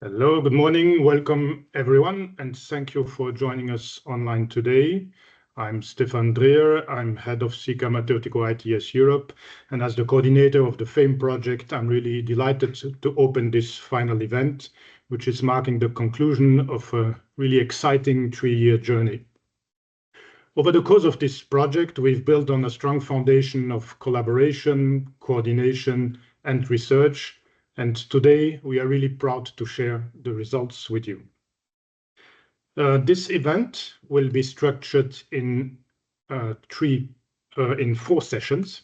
Hello, good morning. Welcome everyone, and thank you for joining us online today. I'm Stefan Dreher. I'm head of CCAM at Theoretical ITS Europe, and as the coordinator of the FAME project, I'm really delighted to open this final event, which is marking the conclusion of a really exciting 3-year journey. Over the course of this project, we've built on a strong foundation of collaboration, coordination, and research. And today we are really proud to share the results with you. This event will be structured in 4 sessions.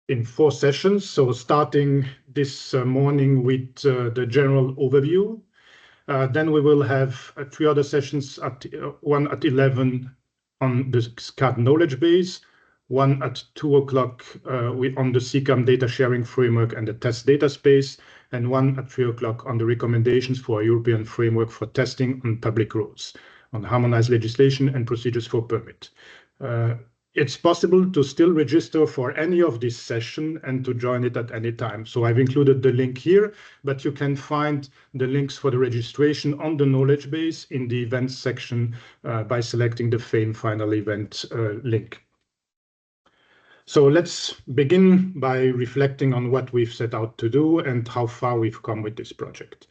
In 4 sessions, so starting this morning with the general overview. Then we will have 3 other sessions, one at 11 on the CAD Knowledge Base, one at 2 o'clock on the CCAM data sharing framework and the test data space, and one at 3 o'clock on the recommendations for a European framework for testing on public roads, on harmonized legislation and procedures for permit. It's possible to still register for any of this session and to join it at any time. So I've included the link here, but you can find the links for the registration on the knowledge base in the events section by selecting the FAME final event link. So let's begin by reflecting on what we've set out to do and how far we've come with this project.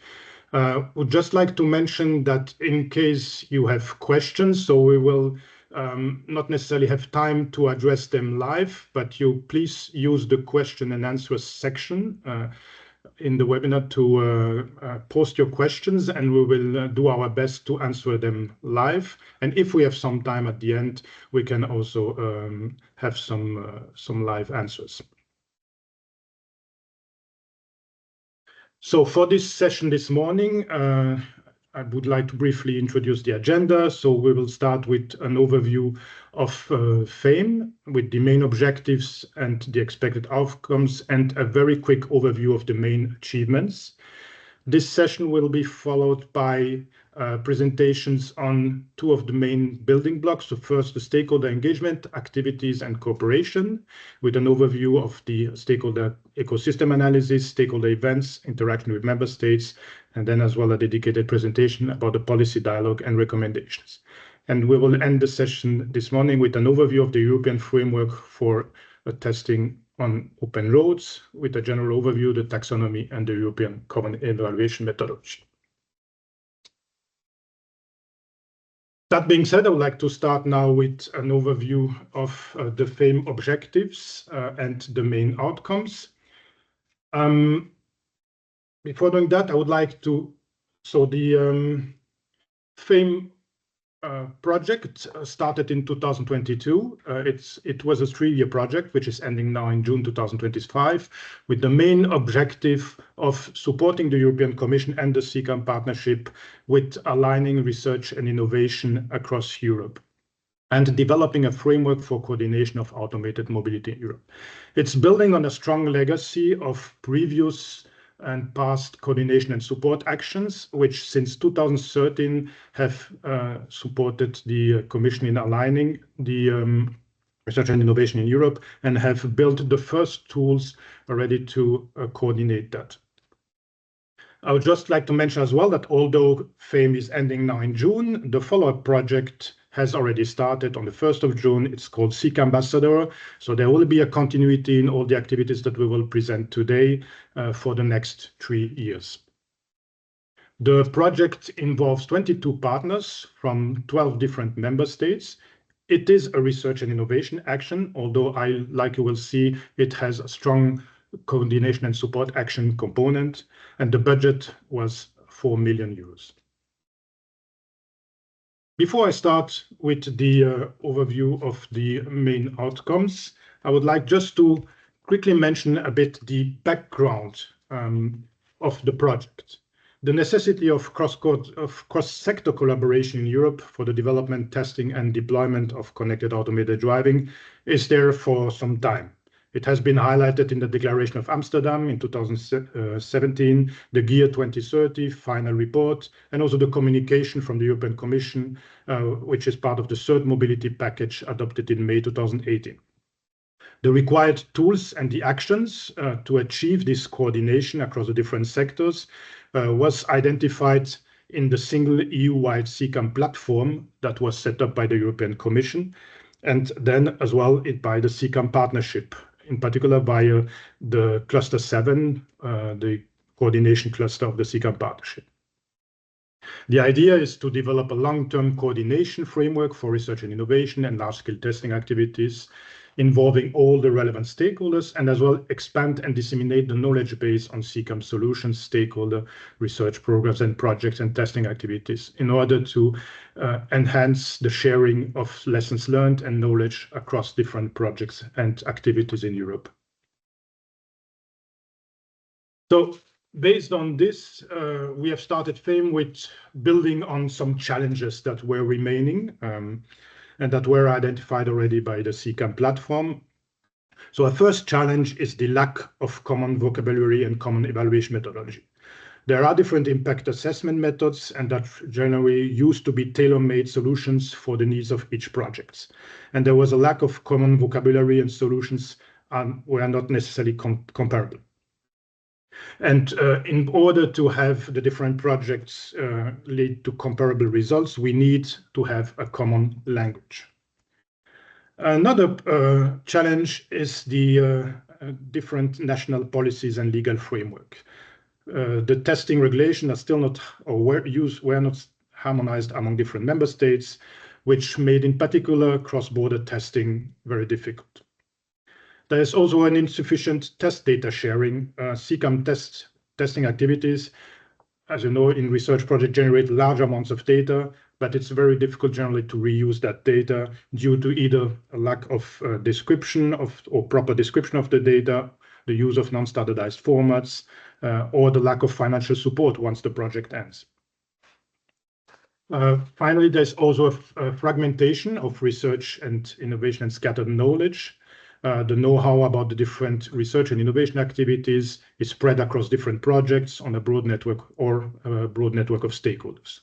Would just like to mention that in case you have questions, so we will not necessarily have time to address them live, but you please use the question and answer section in the webinar to post your questions, and we will do our best to answer them live. And if we have some time at the end, we can also have some live answers. So for this session this morning, I would like to briefly introduce the agenda. So we will start with an overview of FAME with the main objectives and the expected outcomes, and a very quick overview of the main achievements. This session will be followed by presentations on 2 of the main building blocks. So first, the stakeholder engagement, activities and cooperation, with an overview of the stakeholder ecosystem analysis, stakeholder events, interaction with member states, and then as well a dedicated presentation about the policy dialogue and recommendations. And we will end the session this morning with an overview of the European framework for testing on open roads, with a general overview, the taxonomy and the European Common Evaluation Methodology. That being said, I would like to start now with an overview of the FAME objectives and the main outcomes. Before doing that, I would like to, so the FAME project started in 2022. It was a 3-year project, which is ending now in June 2025, with the main objective of supporting the European Commission and the CCAM Partnership with aligning research and innovation across Europe and developing a framework for coordination of automated mobility in Europe. It's building on a strong legacy of previous and past coordination and support actions, which since 2013 have supported the Commission in aligning the research and innovation in Europe, and have built the first tools ready to coordinate that. I would just like to mention as well that although FAME is ending now in June, the follow-up project has already started on the 1st of June. It's called CCAM Ambassador. So there will be a continuity in all the activities that we will present today for the next 3 years. The project involves 22 partners from 12 different member states. It is a research and innovation action, although like you will see, it has a strong coordination and support action component, and the budget was 4 million euros. Before I start with the overview of the main outcomes, I would like just to quickly mention a bit the background of the project. The necessity of cross-sector collaboration in Europe for the development, testing, and deployment of connected automated driving is there for some time. It has been highlighted in the Declaration of Amsterdam in 2017, the GEAR 2030 final report, and also the communication from the European Commission, which is part of the third mobility package adopted in May 2018. The required tools and the actions to achieve this coordination across the different sectors was identified in the single EU-wide CCAM platform that was set up by the European Commission, and then as well by the CCAM Partnership, in particular via the Cluster 7, the coordination cluster of the CCAM Partnership. The idea is to develop a long-term coordination framework for research and innovation and large-scale testing activities involving all the relevant stakeholders, and as well expand and disseminate the knowledge base on CCAM solutions, stakeholder research programs and projects and testing activities in order to enhance the sharing of lessons learned and knowledge across different projects and activities in Europe. So based on this, we have started FAME with building on some challenges that were remaining and that were identified already by the CCAM platform. So our first challenge is the lack of common vocabulary and common evaluation methodology. There are different impact assessment methods, and that generally used to be tailor-made solutions for the needs of each project. And there was a lack of common vocabulary, and solutions were not necessarily comparable. And in order to have the different projects lead to comparable results, we need to have a common language. Another challenge is the different national policies and legal framework. The testing regulation are still not, or were not harmonized among different member states, which made in particular cross-border testing very difficult. There is also an insufficient test data sharing. CCAM testing activities, as you know, in research projects generate large amounts of data, but it's very difficult generally to reuse that data due to either a lack of description or proper description of the data, the use of non-standardized formats, or the lack of financial support once the project ends. Finally, there's also a fragmentation of research and innovation and scattered knowledge. The know-how about the different research and innovation activities is spread across different projects on a broad network or a broad network of stakeholders.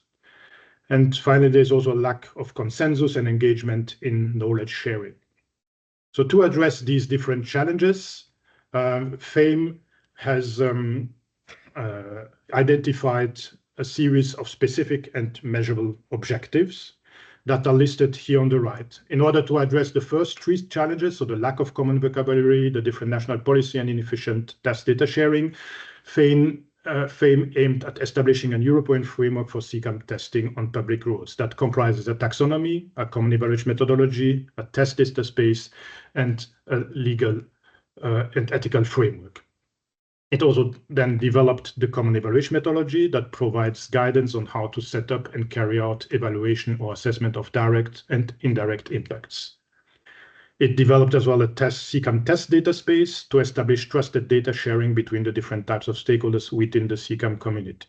And finally, there's also a lack of consensus and engagement in knowledge sharing. So to address these different challenges, FAME has identified a series of specific and measurable objectives that are listed here on the right. In order to address the first three challenges, so the lack of common vocabulary, the different national policy, and inefficient test data sharing, FAME aimed at establishing a European framework for CCAM testing on public roads that comprises a taxonomy, a common evaluation methodology, a test data space, and a legal and ethical framework. It also then developed the common evaluation methodology that provides guidance on how to set up and carry out evaluation or assessment of direct and indirect impacts. It developed as well a CCAM test data space to establish trusted data sharing between the different types of stakeholders within the CCAM community.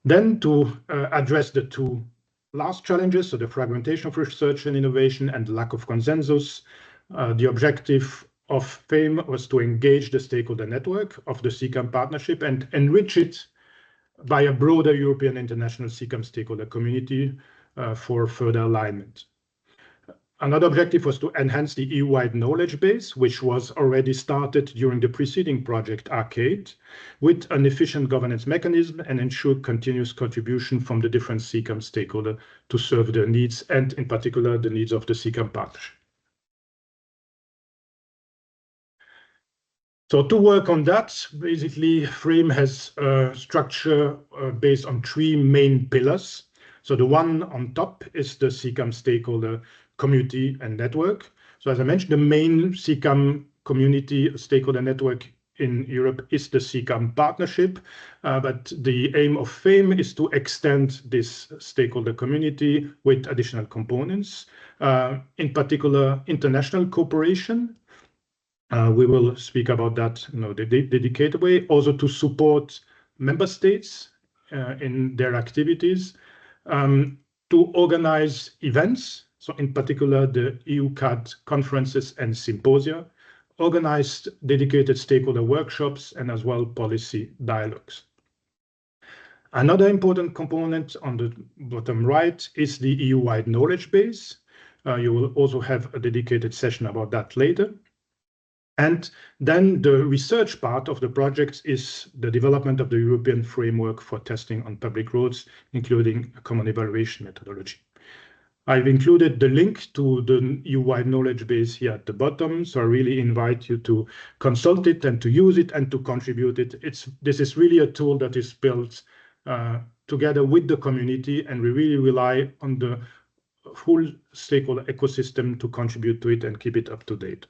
Then to address the two last challenges, so the fragmentation of research and innovation and lack of consensus, the objective of FAME was to engage the stakeholder network of the CCAM partnership and enrich it by a broader European international CCAM stakeholder community for further alignment. Another objective was to enhance the EU-wide knowledge base, which was already started during the preceding project Arcade, with an efficient governance mechanism and ensure continuous contribution from the different CCAM stakeholders to serve their needs, and in particular the needs of the CCAM partnership. So to work on that, basically, FAME has a structure based on three main pillars. So the one on top is the CCAM stakeholder community and network. So as I mentioned, the main CCAM community stakeholder network in Europe is the CCAM partnership, but the aim of FAME is to extend this stakeholder community with additional components, in particular international cooperation. We will speak about that in a dedicated way, also to support member states in their activities, to organize events, so in particular the EU CAD conferences and symposia, organized dedicated stakeholder workshops and as well policy dialogues. Another important component on the bottom right is the EU-wide knowledge base. You will also have a dedicated session about that later. And then the research part of the project is the development of the European framework for testing on public roads, including a common evaluation methodology. I've included the link to the EU-wide knowledge base here at the bottom, so I really invite you to consult it and to use it and to contribute it. This is really a tool that is built together with the community, and we really rely on the full stakeholder ecosystem to contribute to it and keep it up to date.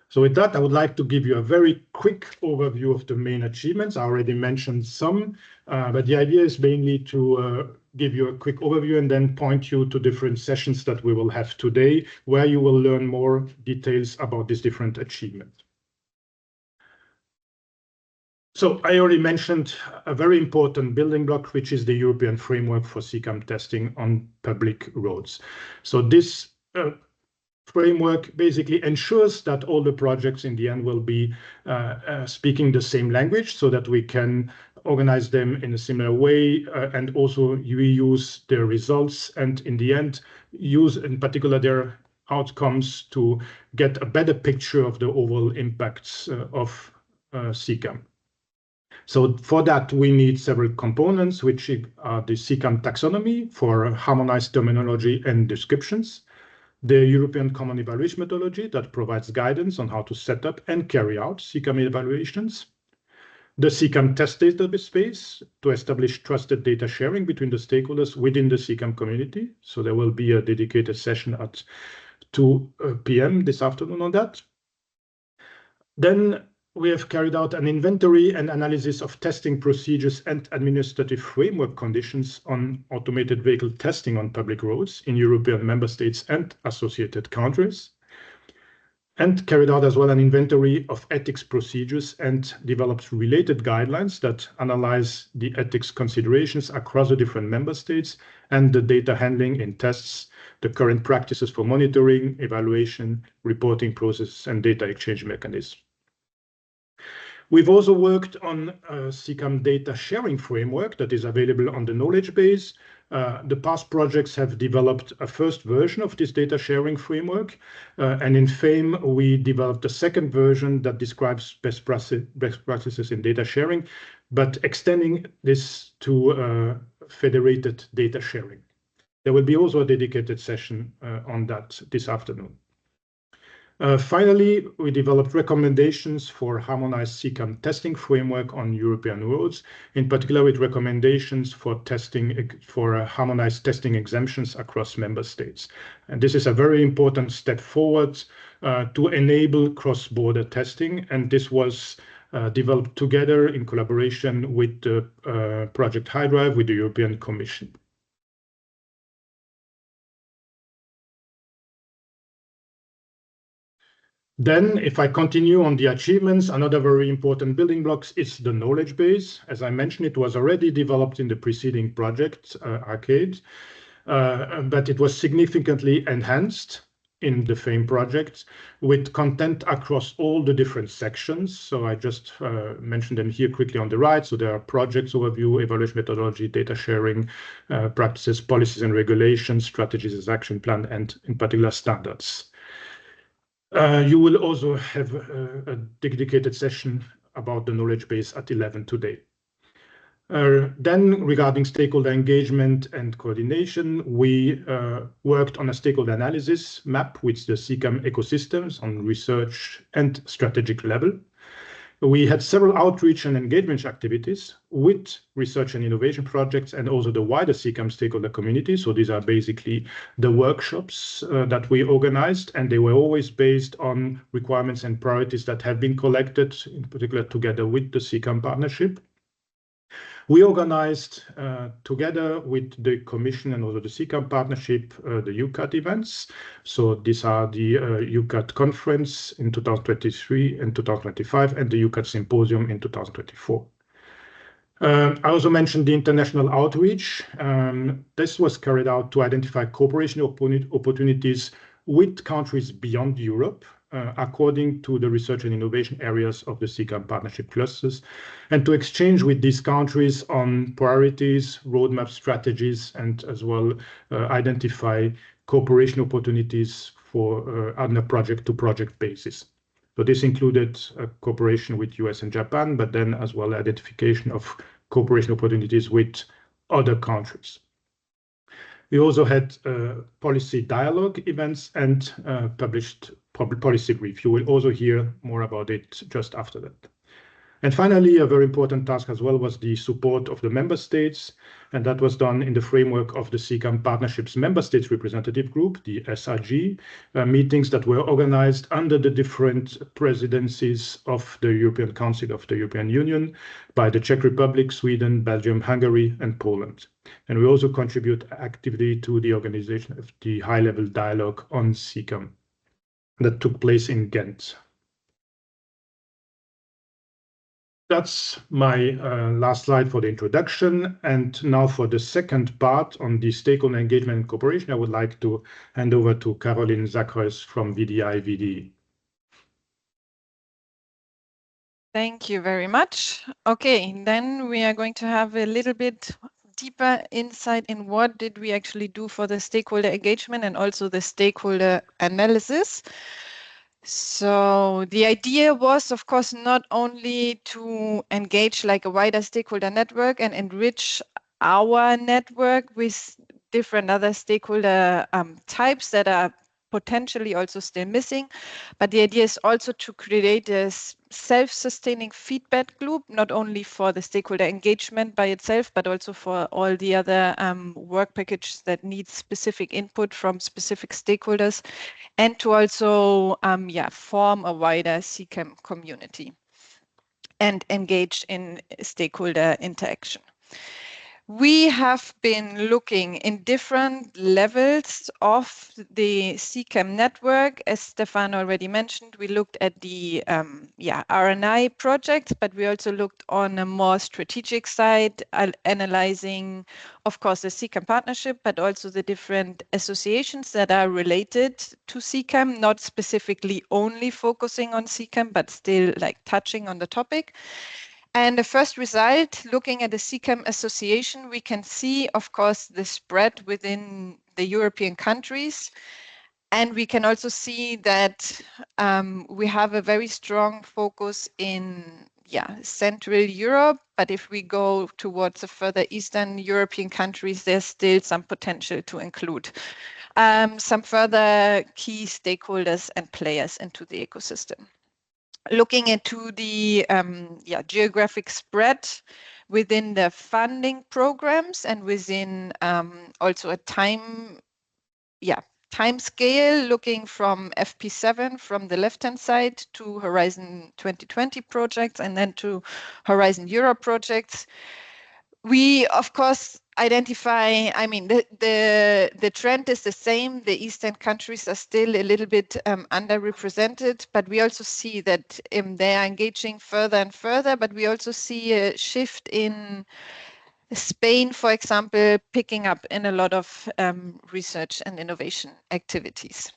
So with that, I would like to give you a very quick overview of the main achievements. I already mentioned some, but the idea is mainly to give you a quick overview and then point you to different sessions that we will have today, where you will learn more details about these different achievements. So I already mentioned a very important building block, which is the European framework for CCAM testing on public roads. So this framework basically ensures that all the projects in the end will be speaking the same language, so that we can organize them in a similar way and also reuse their results, and in the end use in particular their outcomes to get a better picture of the overall impacts of CCAM. So for that, we need several components, which are the CCAM taxonomy for harmonized terminology and descriptions, the European Common Evaluation Methodology that provides guidance on how to set up and carry out CCAM evaluations, the CCAM test database to establish trusted data sharing between the stakeholders within the CCAM community. So there will be a dedicated session at 2 p.m. this afternoon on that. Then we have carried out an inventory and analysis of testing procedures and administrative framework conditions on automated vehicle testing on public roads in European member states and associated countries, and carried out as well an inventory of ethics procedures and developed related guidelines that analyze the ethics considerations across the different member states and the data handling in tests, the current practices for monitoring, evaluation, reporting processes, and data exchange mechanisms. We've also worked on a CCAM data sharing framework that is available on the knowledge base. The past projects have developed a first version of this data sharing framework, and in FAME, we developed a second version that describes best practices in data sharing, but extending this to federated data sharing. There will be also a dedicated session on that this afternoon. Finally, we developed recommendations for harmonized CCAM testing framework on European roads, in particular with recommendations for harmonized testing exemptions across member states. And this is a very important step forward to enable cross-border testing, and this was developed together in collaboration with the Project HiDrive with the European Commission. Then, if I continue on the achievements, another very important building block is the knowledge base. As I mentioned, it was already developed in the preceding project, Arcade, but it was significantly enhanced in the FAME project with content across all the different sections. So I just mentioned them here quickly on the right. So there are projects overview, evaluation methodology, data sharing, practices, policies and regulations, strategies as action plan, and in particular standards. You will also have a dedicated session about the knowledge base at 11 today. Then regarding stakeholder engagement and coordination, we worked on a stakeholder analysis map with the CCAM ecosystems on research and strategic level. We had several outreach and engagement activities with research and innovation projects and also the wider CCAM stakeholder community. So these are basically the workshops that we organized, and they were always based on requirements and priorities that have been collected, in particular together with the CCAM Partnership. We organized together with the Commission and also the CCAM Partnership the UCAD events. So these are the UCAD conference in 2023 and 2025 and the UCAD symposium in 2024. I also mentioned the international outreach. This was carried out to identify cooperation opportunities with countries beyond Europe, according to the research and innovation areas of the CCAM partnership clusters, and to exchange with these countries on priorities, roadmap strategies, and as well identify cooperation opportunities for on a project-to-project basis. So this included cooperation with US and Japan, but then as well identification of cooperation opportunities with other countries. We also had policy dialogue events and published policy brief. You will also hear more about it just after that. And finally, a very important task as well was the support of the member states, and that was done in the framework of the CCAM Partnership's Member States Representative Group, the SRG, meetings that were organized under the different presidencies of the European Council of the European Union by the Czech Republic, Sweden, Belgium, Hungary, and Poland. And we also contribute actively to the organization of the high-level dialogue on CCAM that took place in Ghent. That's my last slide for the introduction. And now for the second part on the stakeholder engagement and cooperation, I would like to hand over to Caroline Zachreus from VDI-VDE. Thank you very much. Okay, then we are going to have a little bit deeper insight in what did we actually do for the stakeholder engagement and also the stakeholder analysis. So the idea was, of course, not only to engage like a wider stakeholder network and enrich our network with different other stakeholder types that are potentially also still missing, but the idea is also to create a self-sustaining feedback loop, not only for the stakeholder engagement by itself, but also for all the other work packages that need specific input from specific stakeholders, and to also form a wider CCAM community and engage in stakeholder interaction. We have been looking in different levels of the CCAM network. As Stefan already mentioned, we looked at the R&I projects, but we also looked on a more strategic side, analyzing, of course, the CCAM partnership, but also the different associations that are related to CCAM, not specifically only focusing on CCAM, but still like touching on the topic. And the first result, looking at the CCAM association, we can see, of course, the spread within the European countries. And we can also see that we have a very strong focus in Central Europe. But if we go towards the further Eastern European countries, there's still some potential to include some further key stakeholders and players into the ecosystem. Looking into the geographic spread within the funding programs and within also a time scale, looking from FP7 from the left-hand side to Horizon 2020 projects and then to Horizon Europe projects. We, of course, identify, I mean, the trend is the same. The Eastern countries are still a little bit underrepresented, but we also see that they are engaging further and further, but we also see a shift in Spain, for example, picking up in a lot of research and innovation activities.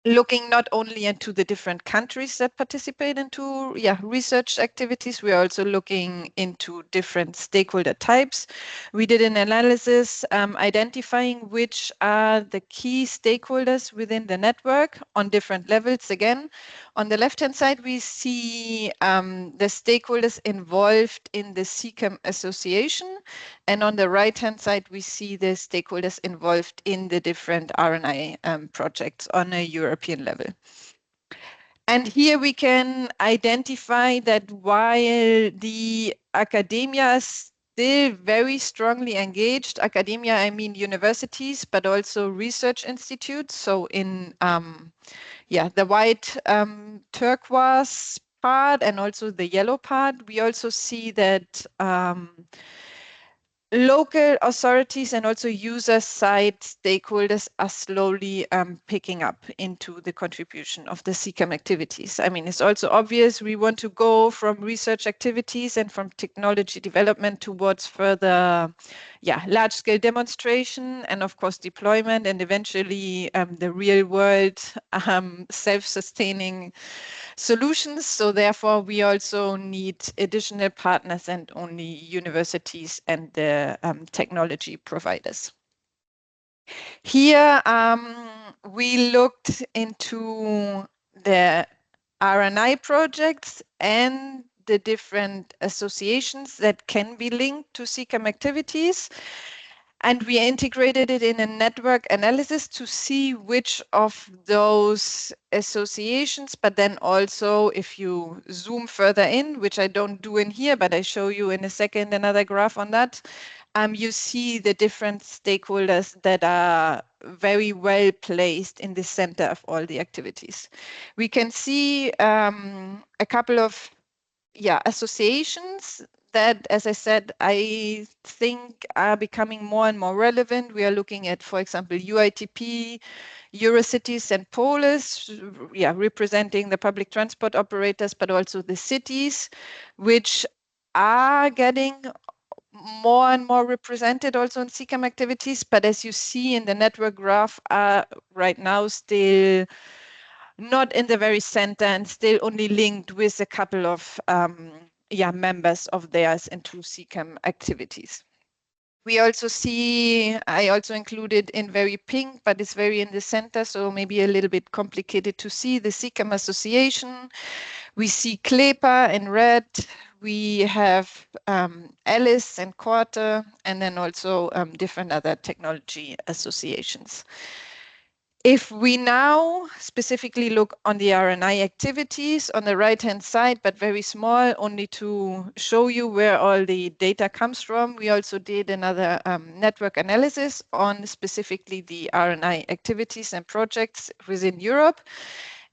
Looking not only into the different countries that participate into research activities, we are also looking into different stakeholder types. We did an analysis identifying which are the key stakeholders within the network on different levels. Again, on the left-hand side, we see the stakeholders involved in the CCAM association. And on the right-hand side, we see the stakeholders involved in the different R&I projects on a European level. And here we can identify that while the academia is still very strongly engaged, academia, I mean universities, but also research institutes. So in the white turquoise part and also the yellow part, we also see that local authorities and also user-side stakeholders are slowly picking up into the contribution of the CCAM activities. I mean, it's also obvious we want to go from research activities and from technology development towards further, large-scale demonstration and of course deployment and eventually the real-world self-sustaining solutions. So therefore, we also need additional partners and only universities and the technology providers. Here, we looked into the R&I projects and the different associations that can be linked to CCAM activities. And we integrated it in a network analysis to see which of those associations, but then also if you zoom further in, which I don't do in here, but I show you in a second another graph on that, you see the different stakeholders that are very well placed in the center of all the activities. We can see a couple of associations that, as I said, I think are becoming more and more relevant. We are looking at, for example, UITP, Eurocities and Polis, representing the public transport operators, but also the cities, which are getting more and more represented also in CCAM activities. But as you see in the network graph, are right now still not in the very center and still only linked with a couple of members of theirs into CCAM activities. We also see, I also included in very pink, but it's very in the center, so maybe a little bit complicated to see, the CCAM Association. We see CLEPA in red. We have Alice and Quarter, and then also different other technology associations. If we now specifically look on the R&I activities on the right-hand side, but very small, only to show you where all the data comes from, we also did another network analysis on specifically the R&I activities and projects within Europe.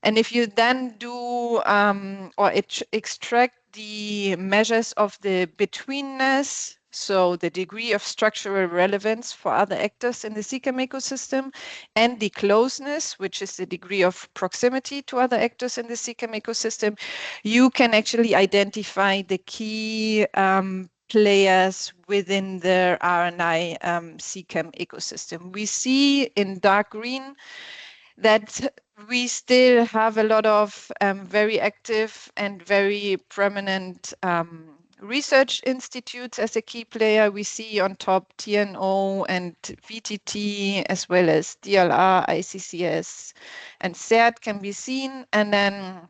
And if you then do or extract the measures of the betweenness, so the degree of structural relevance for other actors in the CCAM ecosystem, and the closeness, which is the degree of proximity to other actors in the CCAM ecosystem, you can actually identify the key players within the R&I CCAM ecosystem. We see in dark green that we still have a lot of very active and very prominent research institutes as a key player. We see on top TNO and VTT, as well as DLR, ICCS, and CERT can be seen. And then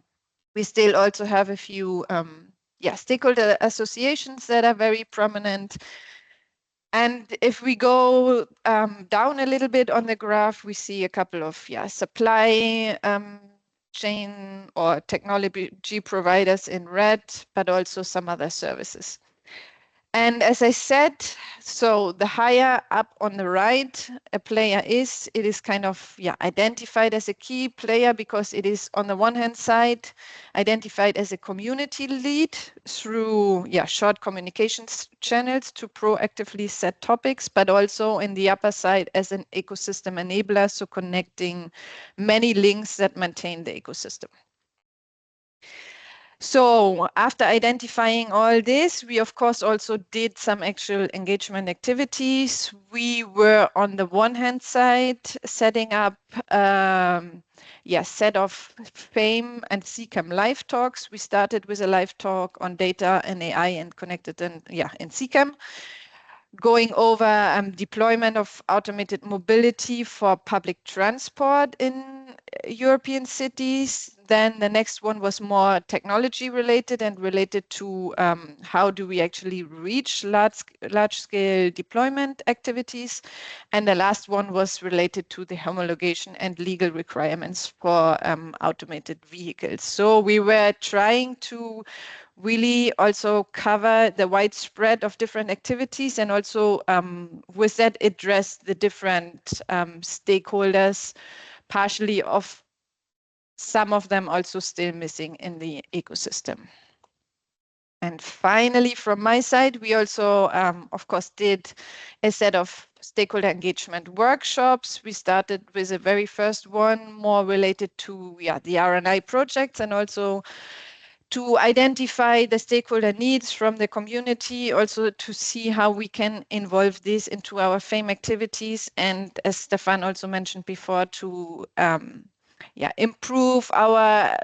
we still also have a few stakeholder associations that are very prominent. And if we go down a little bit on the graph, we see a couple of supply chain or technology providers in red, but also some other services. And as I said, so the higher up on the right a player is, it is kind of identified as a key player because it is on the one hand side identified as a community lead through short communications channels to proactively set topics, but also in the upper side as an ecosystem enabler, so connecting many links that maintain the ecosystem. So after identifying all this, we of course also did some actual engagement activities. We were on the one hand side setting up set of FAME and CCAM live talks. We started with a live talk on data and AI and connected in CCAM, going over deployment of automated mobility for public transport in European cities. Then the next one was more technology related and related to how do we actually reach large-scale deployment activities. And the last one was related to the homologation and legal requirements for automated vehicles. So we were trying to really also cover the widespread of different activities and also with that address the different stakeholders, partially of some of them also still missing in the ecosystem. And finally, from my side, we also, of course, did a set of stakeholder engagement workshops. We started with the very first one, more related to the R&I projects, and also to identify the stakeholder needs from the community, also to see how we can involve this into our FAME activities. And as Stefan also mentioned before, to improve our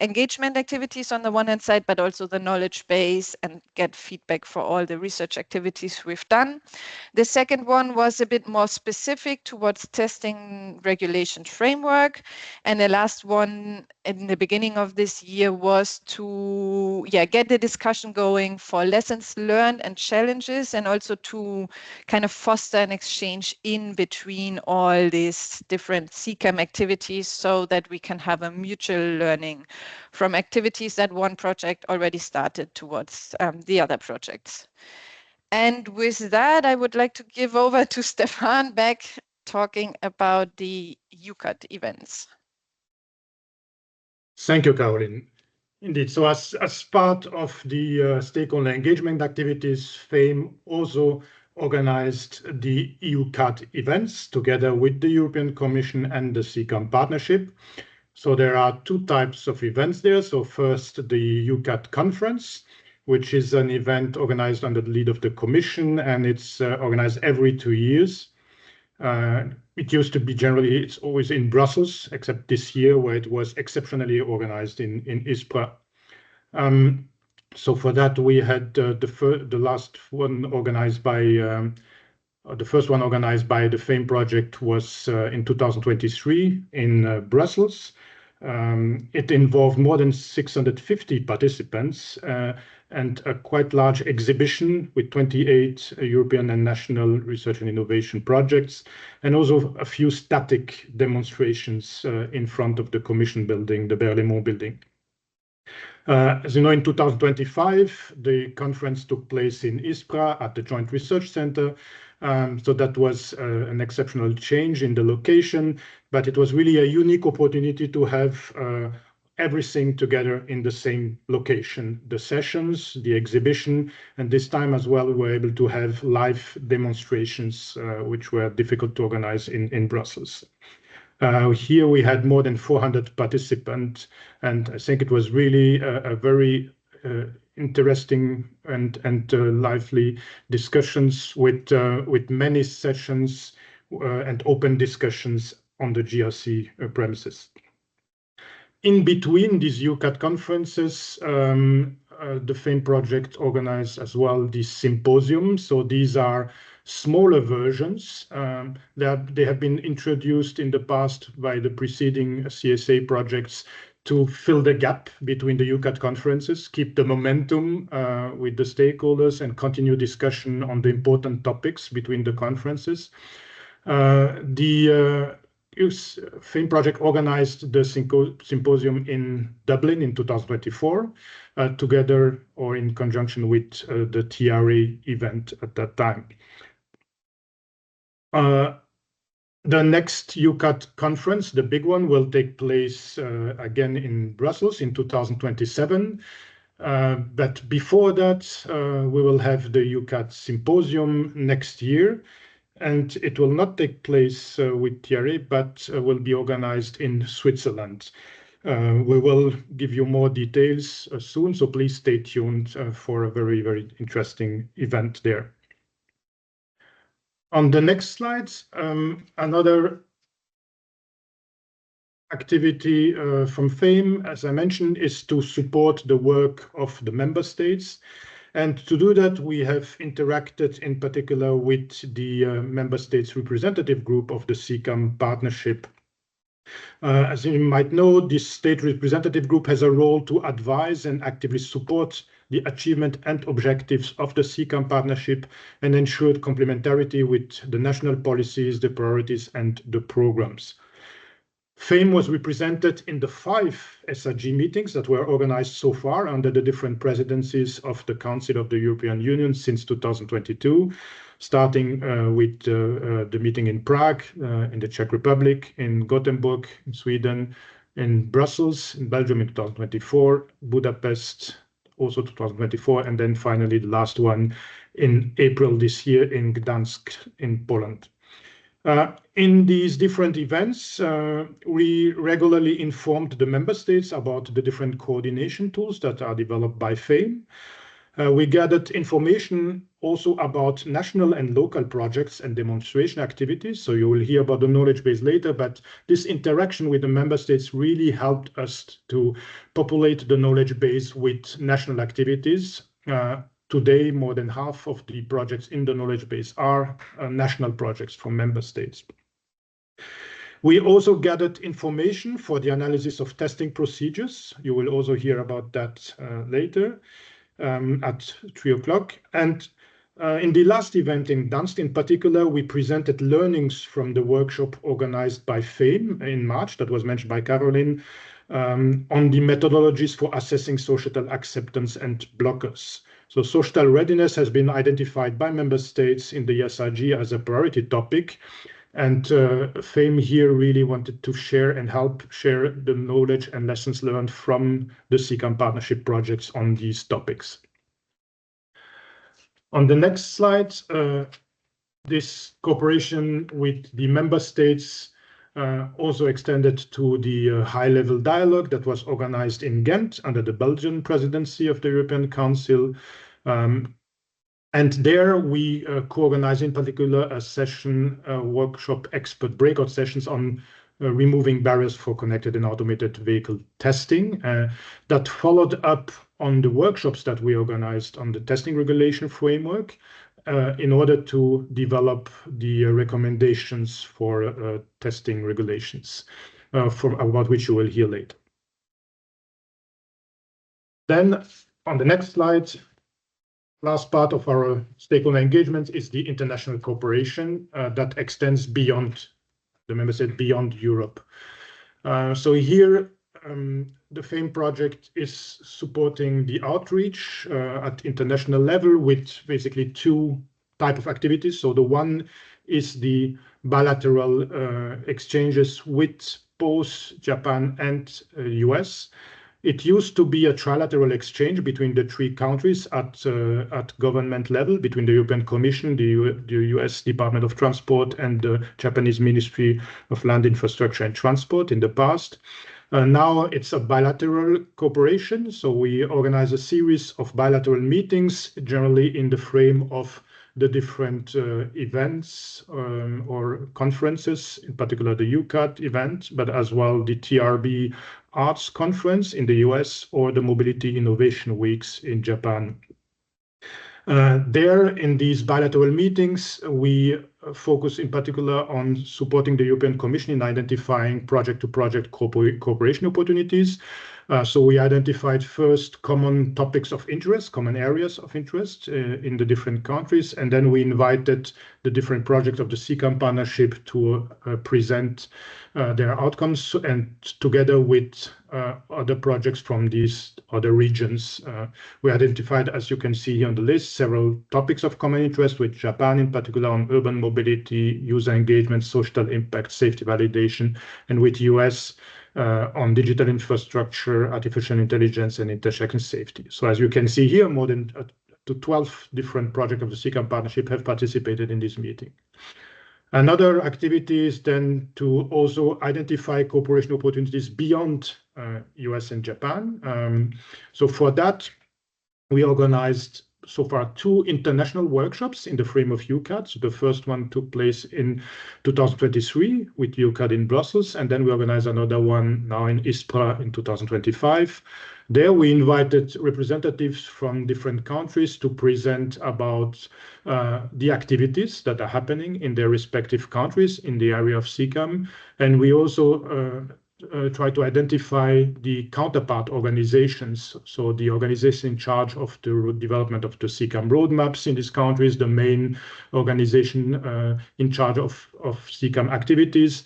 engagement activities on the one hand side, but also the knowledge base and get feedback for all the research activities we've done. The second one was a bit more specific towards testing regulation framework. And the last one in the beginning of this year was to get the discussion going for lessons learned and challenges, and also to kind of foster an exchange in between all these different CCAM activities so that we can have a mutual learning from activities that one project already started towards the other projects. And with that, I would like to give over to Stefan back talking about the UCAD events. Thank you, Caroline. Indeed, so as part of the stakeholder engagement activities, FAME also organized the UCAD events together with the European Commission and the CCAM Partnership. So there are two types of events there. So first, the UCAD conference, which is an event organized under the lead of the Commission, and it's organized every 2 years. It used to be generally, it's always in Brussels, except this year where it was exceptionally organized in Ispra. So for that, we had the last one organized by, the first one organized by the FAME project was in 2023 in Brussels. It involved more than 650 participants and a quite large exhibition with 28 European and national research and innovation projects, and also a few static demonstrations in front of the Commission building, the Berlaymont building. As you know, in 2025, the conference took place in Ispra at the Joint Research Center. So that was an exceptional change in the location, but it was really a unique opportunity to have everything together in the same location, the sessions, the exhibition, and this time as well, we were able to have live demonstrations, which were difficult to organize in Brussels. Here we had more than 400 participants, and I think it was really a very interesting and lively discussions with many sessions and open discussions on the GRC premises. In between these UCAD conferences, the FAME project organized as well the symposium. So these are smaller versions that they have been introduced in the past by the preceding CSA projects to fill the gap between the UCAD conferences, keep the momentum with the stakeholders, and continue discussion on the important topics between the conferences. The FAME project organized the symposium in Dublin in 2024, together or in conjunction with the TRA event at that time. The next UCAD conference, the big one, will take place again in Brussels in 2027. But before that, we will have the UCAD symposium next year. And it will not take place with TRA, but will be organized in Switzerland. We will give you more details soon, so please stay tuned for a very, very interesting event there. On the next slides, another activity from FAME, as I mentioned, is to support the work of the member states. And to do that, we have interacted in particular with the member states representative group of the CCAM Partnership. As you might know, this state representative group has a role to advise and actively support the achievement and objectives of the CCAM Partnership and ensure complementarity with the national policies, the priorities, and the programs. FAME was represented in the 5 SRG meetings that were organized so far under the different presidencies of the Council of the European Union since 2022, starting with the meeting in Prague, in the Czech Republic, in Gothenburg, in Sweden, in Brussels, in Belgium in 2024, Budapest, also 2024, and then finally the last one in April this year in Gdansk in Poland. In these different events, we regularly informed the member states about the different coordination tools that are developed by FAME. We gathered information also about national and local projects and demonstration activities. So you will hear about the knowledge base later, but this interaction with the member states really helped us to populate the knowledge base with national activities. Today, more than half of the projects in the knowledge base are national projects from member states. We also gathered information for the analysis of testing procedures. You will also hear about that later. At 3 o'clock. And in the last event in Gdansk in particular, we presented learnings from the workshop organized by FAME in March, that was mentioned by Caroline, on the methodologies for assessing societal acceptance and blockers. So social readiness has been identified by member states in the SRG as a priority topic. And FAME here really wanted to share and help share the knowledge and lessons learned from the CCAM partnership projects on these topics. On the next slide, this cooperation with the member states also extended to the high-level dialogue that was organized in Ghent under the Belgian presidency of the European Council. And there we co-organize in particular a session, workshop expert breakout sessions on removing barriers for connected and automated vehicle testing. That followed up on the workshops that we organized on the testing regulation framework in order to develop the recommendations for testing regulations, about which you will hear later. Then on the next slide, last part of our stakeholder engagement is the international cooperation that extends beyond the member state, beyond Europe. So here, the FAME project is supporting the outreach at international level with basically two types of activities. So the one is the bilateral exchanges with both Japan and US. It used to be a trilateral exchange between the three countries at government level, between the European Commission, the US Department of Transport, and the Japanese Ministry of Land Infrastructure and Transport in the past. Now it's a bilateral cooperation, so we organize a series of bilateral meetings, generally in the frame of the different events or conferences, in particular the UCAD event, but as well the TRB Arts Conference in the US or the Mobility Innovation Weeks in Japan. There, in these bilateral meetings, we focus in particular on supporting the European Commission in identifying project-to-project cooperation opportunities. So we identified first common topics of interest, common areas of interest in the different countries, and then we invited the different projects of the CCAM partnership to present their outcomes, and together with other projects from these other regions. We identified, as you can see here on the list, several topics of common interest, with Japan in particular on urban mobility, user engagement, social impact, safety validation, and with US on digital infrastructure, artificial intelligence, and intersection safety. So as you can see here, more than 12 different projects of the CCAM partnership have participated in this meeting. Another activity is then to also identify cooperation opportunities beyond US and Japan. So for that, we organized so far 2 international workshops in the frame of UCAD. So the first one took place in 2023 with UCAD in Brussels, and then we organized another one now in ISPRA in 2025. There we invited representatives from different countries to present about the activities that are happening in their respective countries in the area of CCAM. And we also try to identify the counterpart organizations. So the organization in charge of the development of the CCAM roadmaps in these countries, the main organization in charge of CCAM activities,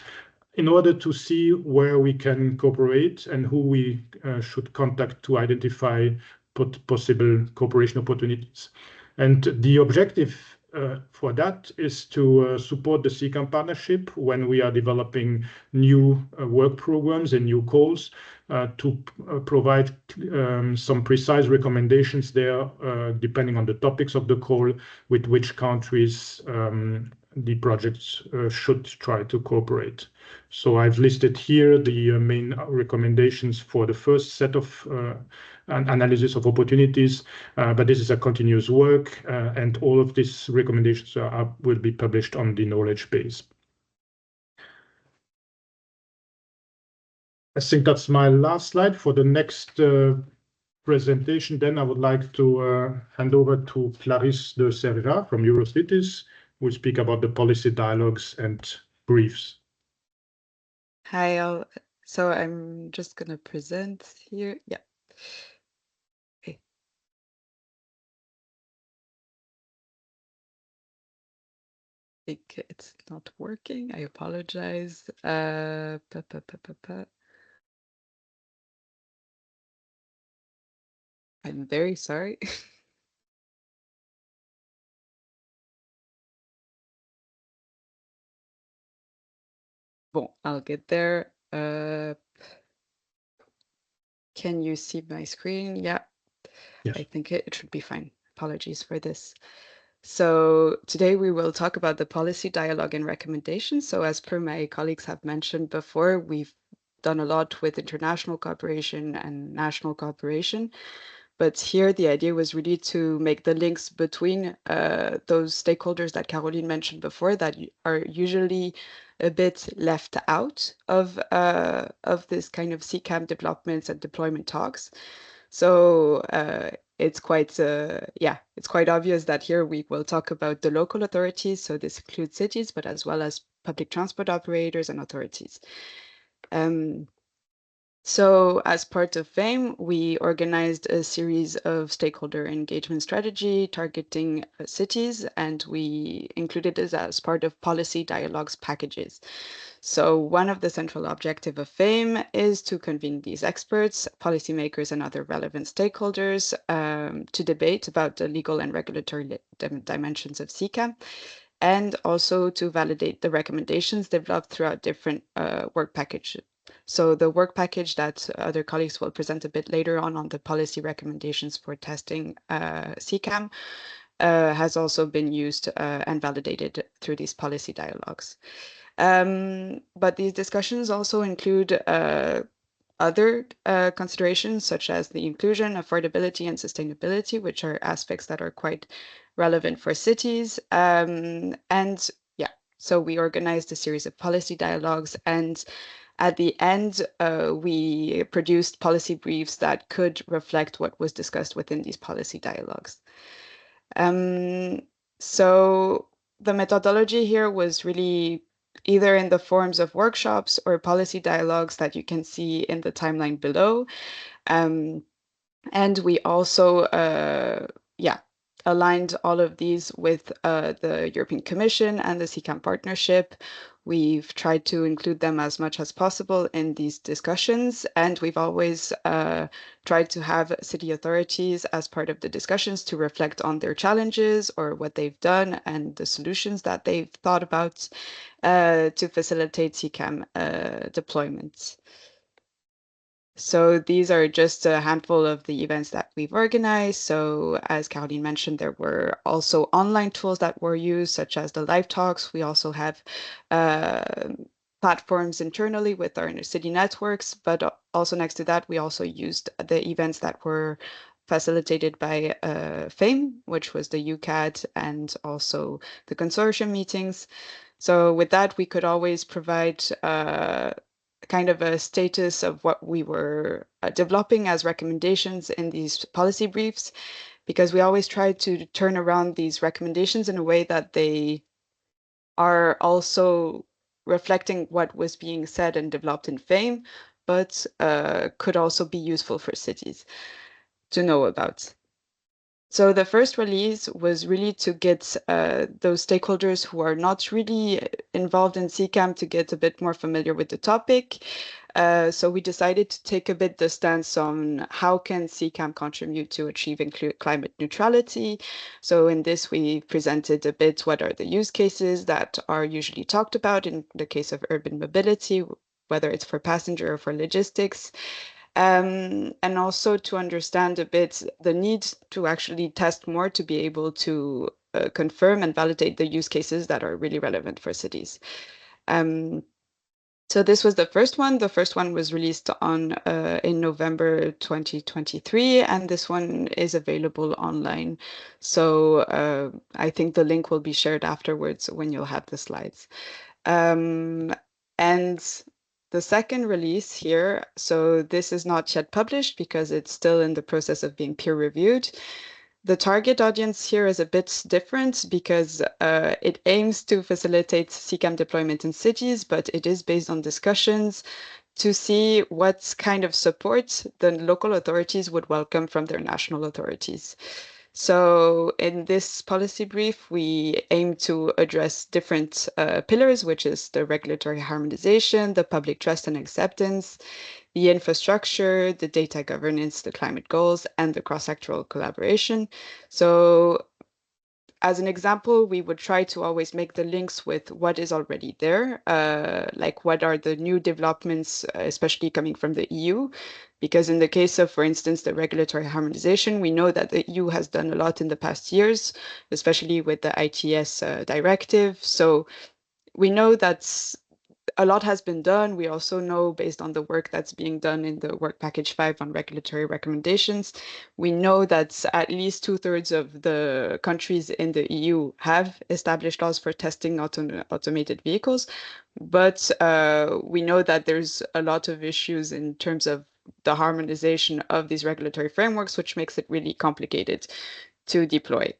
in order to see where we can cooperate and who we should contact to identify possible cooperation opportunities. And the objective for that is to support the CCAM partnership when we are developing new work programs and new calls, to provide some precise recommendations there, depending on the topics of the call, with which countries the projects should try to cooperate. So I've listed here the main recommendations for the first set of analysis of opportunities, but this is a continuous work, and all of these recommendations will be published on the knowledge base. I think that's my last slide. For the next presentation, then I would like to hand over to Clarisse de Serra from Eurocities, who will speak about the policy dialogues and briefs. Hi, so I'm just going to present here. Yeah. Okay. I think it's not working. I apologize. I'm very sorry. Bon, I'll get there. Can you see my screen? Yeah. Yes. I think it should be fine. Apologies for this. So today we will talk about the policy dialogue and recommendations. So as per my colleagues have mentioned before, we've done a lot with international cooperation and national cooperation. But here the idea was really to make the links between those stakeholders that Caroline mentioned before that are usually a bit left out of this kind of CCAM developments and deployment talks. So it's quite obvious that here we will talk about the local authorities. So this includes cities, but as well as public transport operators and authorities. So as part of FAME, we organized a series of stakeholder engagement strategy targeting cities, and we included this as part of policy dialogues packages. So one of the central objectives of FAME is to convene these experts, policymakers, and other relevant stakeholders to debate about the legal and regulatory dimensions of CCAM, and also to validate the recommendations developed throughout different work packages. So the work package that other colleagues will present a bit later on the policy recommendations for testing CCAM has also been used and validated through these policy dialogues. But these discussions also include other considerations such as the inclusion, affordability, and sustainability, which are aspects that are quite relevant for cities. So we organized a series of policy dialogues, and at the end, we produced policy briefs that could reflect what was discussed within these policy dialogues. So the methodology here was really either in the forms of workshops or policy dialogues that you can see in the timeline below. And we also, aligned all of these with the European Commission and the CCAM Partnership. We've tried to include them as much as possible in these discussions, and we've always tried to have city authorities as part of the discussions to reflect on their challenges or what they've done and the solutions that they've thought about to facilitate CCAM deployments. So these are just a handful of the events that we've organized. So as Caroline mentioned, there were also online tools that were used, such as the live talks. We also have platforms internally with our city networks, but also next to that, we also used the events that were facilitated by FAME, which was the UCAD and also the consortium meetings. So with that, we could always provide kind of a status of what we were developing as recommendations in these policy briefs, because we always try to turn around these recommendations in a way that they are also reflecting what was being said and developed in FAME, but could also be useful for cities to know about. So the first release was really to get those stakeholders who are not really involved in CCAM to get a bit more familiar with the topic. So we decided to take a bit the stance on how can CCAM contribute to achieving climate neutrality. So in this, we presented a bit what are the use cases that are usually talked about in the case of urban mobility, whether it's for passenger or for logistics. And also to understand a bit the need to actually test more to be able to confirm and validate the use cases that are really relevant for cities. So this was the first one. The first one was released on in November 2023, and this one is available online. So I think the link will be shared afterwards when you'll have the slides. And the second release here, so this is not yet published because it's still in the process of being peer reviewed. The target audience here is a bit different because it aims to facilitate CCAM deployment in cities, but it is based on discussions to see what kind of support the local authorities would welcome from their national authorities. So in this policy brief, we aim to address different pillars, which is the regulatory harmonization, the public trust and acceptance, the infrastructure, the data governance, the climate goals, and the cross-sectoral collaboration. So as an example, we would try to always make the links with what is already there, like what are the new developments, especially coming from the EU. Because in the case of, for instance, the regulatory harmonization, we know that the EU has done a lot in the past years, especially with the ITS directive. So we know that a lot has been done. We also know, based on the work that's being done in the Work Package 5 on regulatory recommendations, we know that at least 2/3 of the countries in the EU have established laws for testing automated vehicles. But we know that there's a lot of issues in terms of the harmonization of these regulatory frameworks, which makes it really complicated to deploy.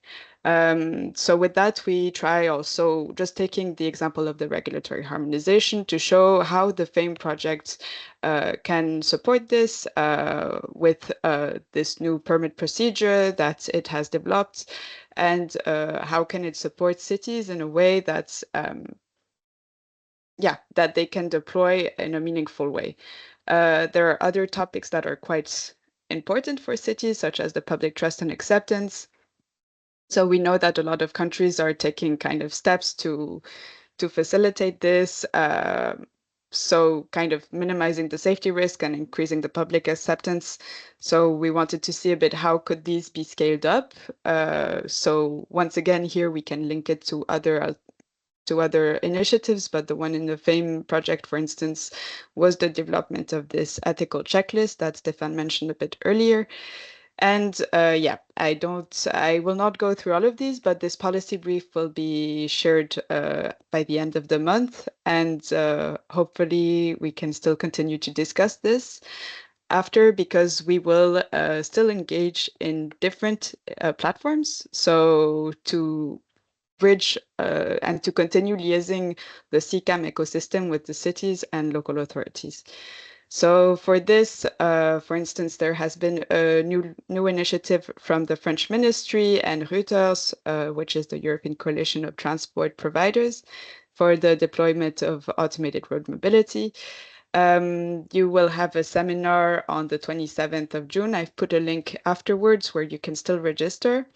So with that, we try also just taking the example of the regulatory harmonization to show how the FAME project can support this with this new permit procedure that it has developed, and how can it support cities in a way that's that they can deploy in a meaningful way. There are other topics that are quite important for cities, such as the public trust and acceptance. So we know that a lot of countries are taking kind of steps to facilitate this. So kind of minimizing the safety risk and increasing the public acceptance. So we wanted to see a bit how could these be scaled up. So once again, here we can link it to other initiatives, but the one in the FAME project, for instance, was the development of this ethical checklist that Stefan mentioned a bit earlier. And I will not go through all of these, but this policy brief will be shared by the end of the month. And hopefully we can still continue to discuss this after, because we will still engage in different platforms. So to bridge and to continue liaising the CCAM ecosystem with the cities and local authorities. So for this, for instance, there has been a new initiative from the French Ministry and Reuters, which is the European Coalition of Transport Providers, for the deployment of automated road mobility. You will have a seminar on the 27th of June. I've put a link afterwards where you can still register.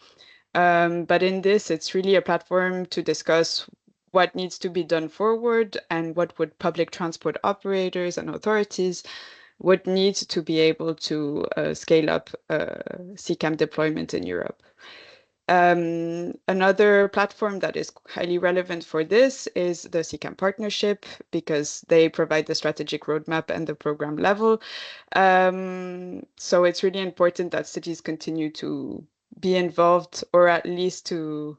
But in this, it's really a platform to discuss what needs to be done forward and what would public transport operators and authorities would need to be able to scale up CCAM deployment in Europe. Another platform that is highly relevant for this is the CCAM Partnership, because they provide the strategic roadmap and the program level. So it's really important that cities continue to be involved, or at least to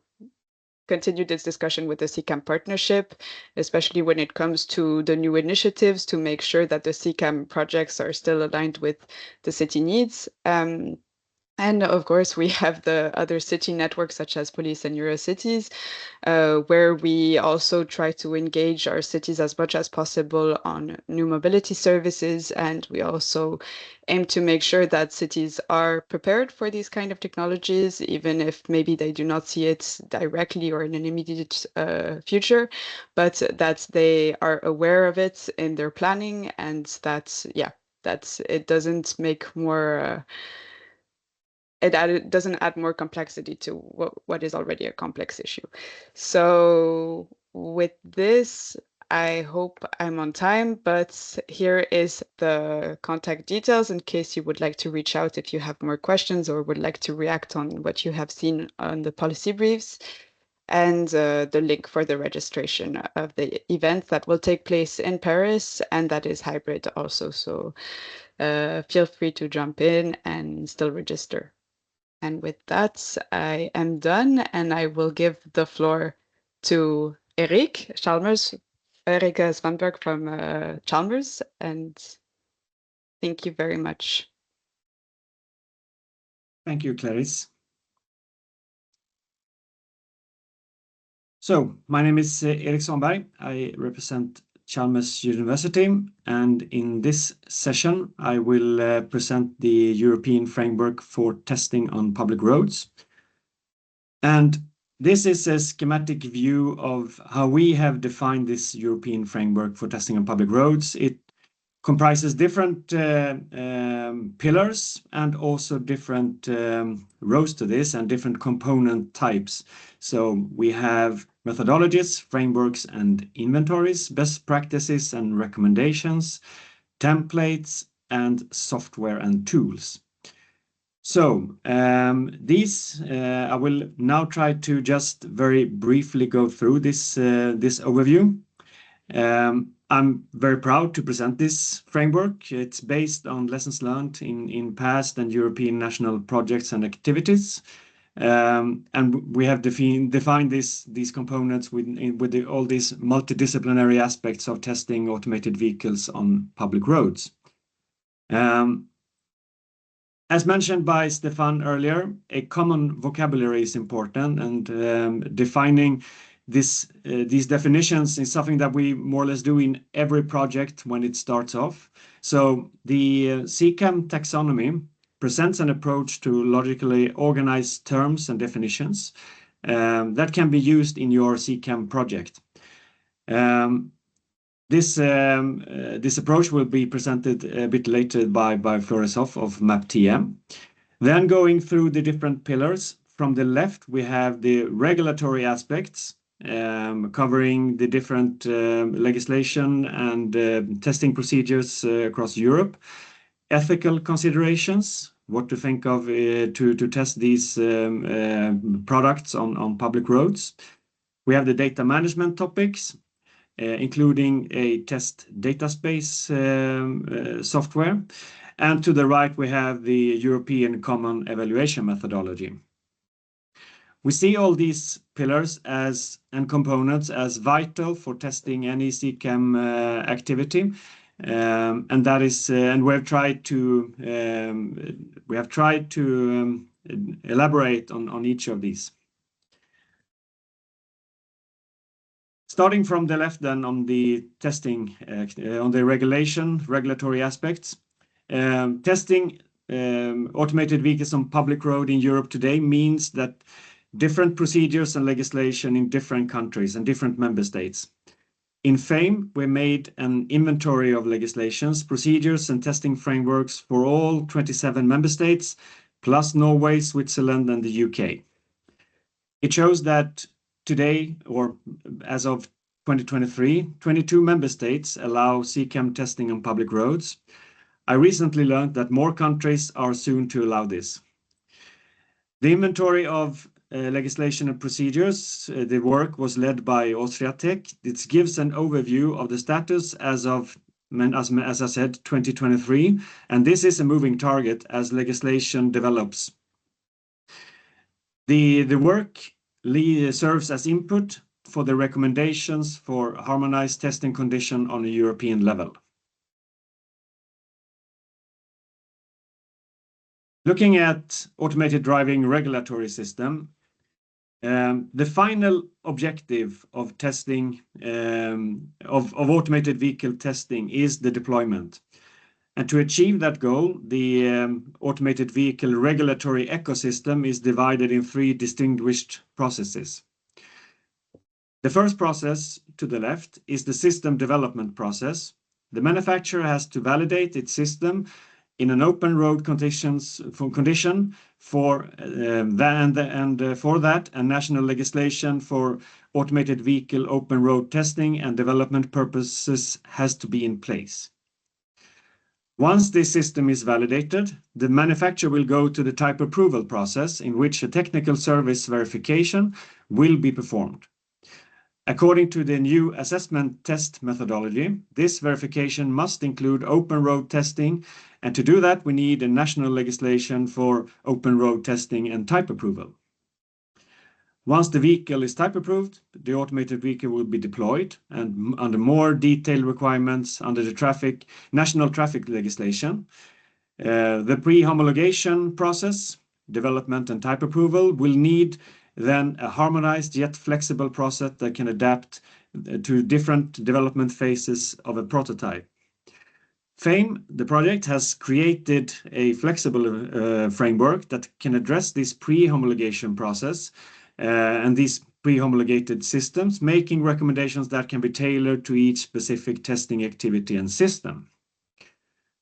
continue this discussion with the CCAM Partnership, especially when it comes to the new initiatives, to make sure that the CCAM projects are still aligned with the city needs. And of course, we have the other city networks such as Police and Eurocities, where we also try to engage our cities as much as possible on new mobility services. And we also aim to make sure that cities are prepared for these kind of technologies, even if maybe they do not see it directly or in an immediate future, but that they are aware of it in their planning, and that, yeah, that it doesn't make more it doesn't add more complexity to what is already a complex issue. So with this, I hope I'm on time, but here is the contact details in case you would like to reach out if you have more questions or would like to react on what you have seen on the policy briefs, and the link for the registration of the event that will take place in Paris, and that is hybrid also. So feel free to jump in and still register. And with that, I am done, and I will give the floor to Erik Chalmers, Erik Svanberg from Chalmers, and thank you very much. Thank you, Clarice. So, my name is Erik Svanberg. I represent Chalmers University, and in this session, I will present the European Framework for Testing on Public Roads. And this is a schematic view of how we have defined this European Framework for Testing on Public Roads. It comprises different pillars and also different rows to this and different component types. So we have methodologies, frameworks, and inventories, best practices and recommendations, templates, and software and tools. So these, I will now try to just very briefly go through this overview. I'm very proud to present this framework. It's based on lessons learned in past and European national projects and activities. And we have defined these components with all these multidisciplinary aspects of testing automated vehicles on public roads. As mentioned by Stefan earlier, a common vocabulary is important, and defining these definitions is something that we more or less do in every project when it starts off. So the CCAM taxonomy presents an approach to logically organize terms and definitions that can be used in your CCAM project. This approach will be presented a bit later by Florisov of MapTM. Then going through the different pillars, from the left we have the regulatory aspects, covering the different legislation and testing procedures across Europe. Ethical considerations, what to think of to test these products on public roads. We have the data management topics, including a test data space software. And to the right, we have the European Common Evaluation Methodology. We see all these pillars and components as vital for testing any CCAM activity. And that is, and we have tried to elaborate on each of these. Starting from the left then on the testing, on the regulatory aspects. Testing automated vehicles on public road in Europe today means that different procedures and legislation in different countries and different member states. In FAME, we made an inventory of legislations, procedures, and testing frameworks for all 27 member states, plus Norway, Switzerland, and the UK. It shows that today, or as of 2023, 22 member states allow CCAM testing on public roads. I recently learned that more countries are soon to allow this. The inventory of legislation and procedures, the work was led by Austriatech. It gives an overview of the status as of, as I said, 2023, and this is a moving target as legislation develops. The work serves as input for the recommendations for harmonized testing condition on a European level. Looking at automated driving regulatory system, the final objective of testing of automated vehicle testing is the deployment. And to achieve that goal, the automated vehicle regulatory ecosystem is divided in 3 distinguished processes. The first process to the left is the system development process. The manufacturer has to validate its system in an open road condition for that, a national legislation for automated vehicle open road testing and development purposes has to be in place. Once this system is validated, the manufacturer will go to the type approval process, in which a technical service verification will be performed. According to the new assessment test methodology, this verification must include open road testing, and to do that we need a national legislation for open road testing and type approval. Once the vehicle is type approved, the automated vehicle will be deployed and under more detailed requirements under the national traffic legislation. The pre-homologation process, development and type approval will need then a harmonized yet flexible process that can adapt to different development phases of a prototype. FAME, the project, has created a flexible framework that can address this pre-homologation process and these pre-homologated systems, making recommendations that can be tailored to each specific testing activity and system.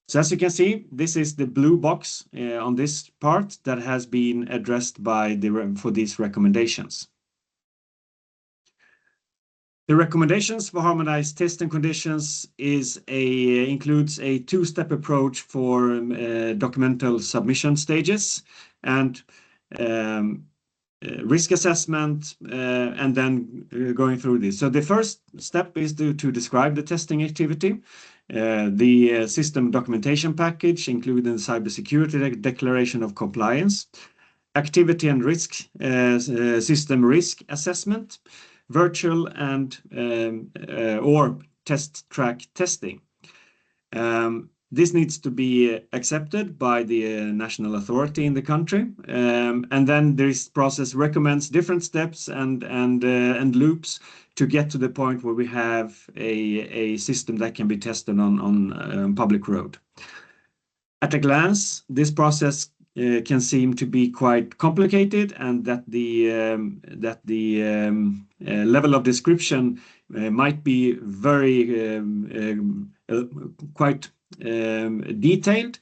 So as you can see, this is the blue box on this part that has been addressed for these recommendations. The recommendations for harmonized testing conditions includes a 2-step approach for documental submission stages and risk assessment, and then going through this. So the first step is to describe the testing activity. The system documentation package, including cybersecurity declaration of compliance, activity and risk, system risk assessment, virtual and or test track testing. This needs to be accepted by the national authority in the country, and then this process recommends different steps and loops to get to the point where we have a system that can be tested on public road. At a glance, this process can seem to be quite complicated, and that the level of description might be very quite detailed.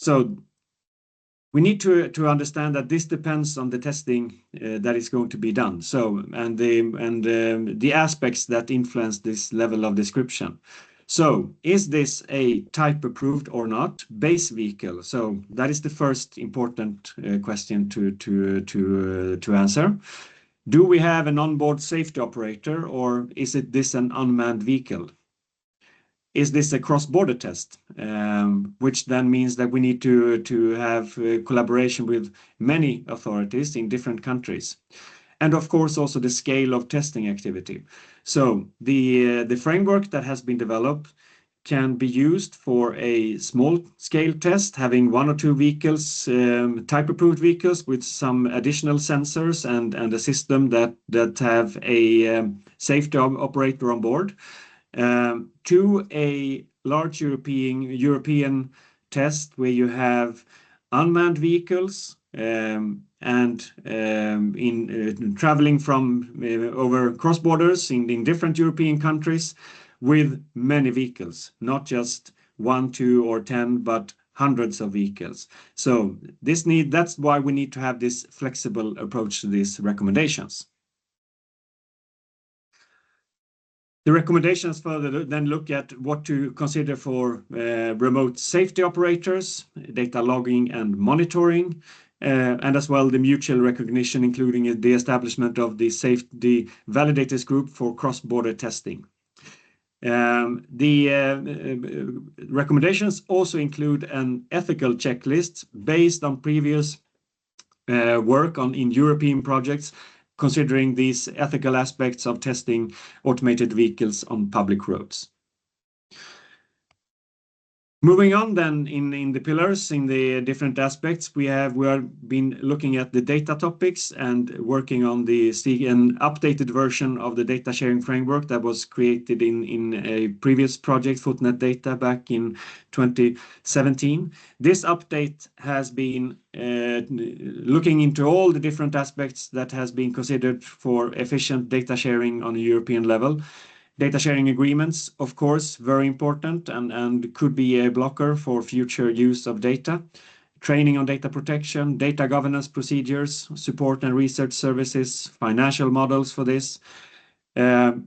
So we need to understand that this depends on the testing that is going to be done. So and the aspects that influence this level of description. So is this a type approved or not base vehicle? So that is the first important question to answer. Do we have an onboard safety operator, or is this an unmanned vehicle? Is this a cross-border test, which then means that we need to have collaboration with many authorities in different countries, and of course also the scale of testing activity. So the framework that has been developed can be used for a small-scale test, having 1 or 2 vehicles, type-approved vehicles with some additional sensors and a system that have a safety operator on board. To a large European test where you have unmanned vehicles and traveling from over cross borders in different European countries with many vehicles, not just 1, 2, or 10, but hundreds of vehicles. So that's why we need to have this flexible approach to these recommendations. The recommendations further then look at what to consider for remote safety operators, data logging and monitoring, and as well the mutual recognition, including the establishment of the safety validators group for cross-border testing. The recommendations also include an ethical checklist based on previous work in European projects, considering these ethical aspects of testing automated vehicles on public roads. Moving on then in the pillars, in the different aspects, we have been looking at the data topics and working on an updated version of the data sharing framework that was created in a previous project, Footnet Data, back in 2017. This update has been looking into all the different aspects that has been considered for efficient data sharing on a European level. Data sharing agreements, of course, very important and could be a blocker for future use of data. Training on data protection, data governance procedures, support and research services, financial models for this, and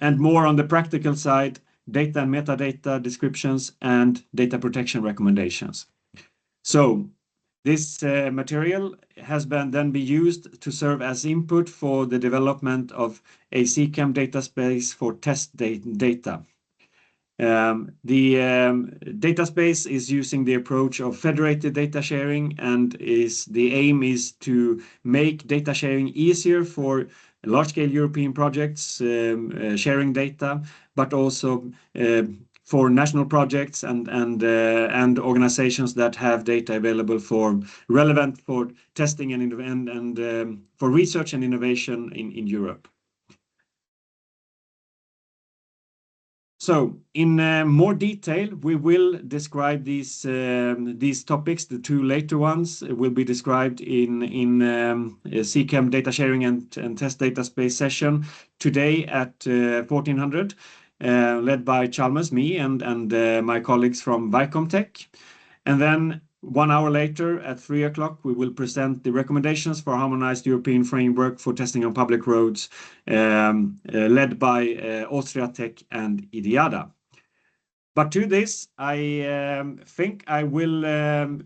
more on the practical side, data and metadata descriptions and data protection recommendations. So this material has then been used to serve as input for the development of a CCAM data space for test data. The data space is using the approach of federated data sharing, and the aim is to make data sharing easier for large-scale European projects sharing data, but also for national projects and organizations that have data available relevant for testing and for research and innovation in Europe. So in more detail, we will describe these topics. The two later ones will be described in CCAM data sharing and test data space session today at 1400. Led by Chalmers, me, and my colleagues from Vicomtech. And then 1 hour later at 3 o'clock, we will present the recommendations for harmonized European framework for testing on public roads, led by Austria Tech and IDIADA. But to this, I think I will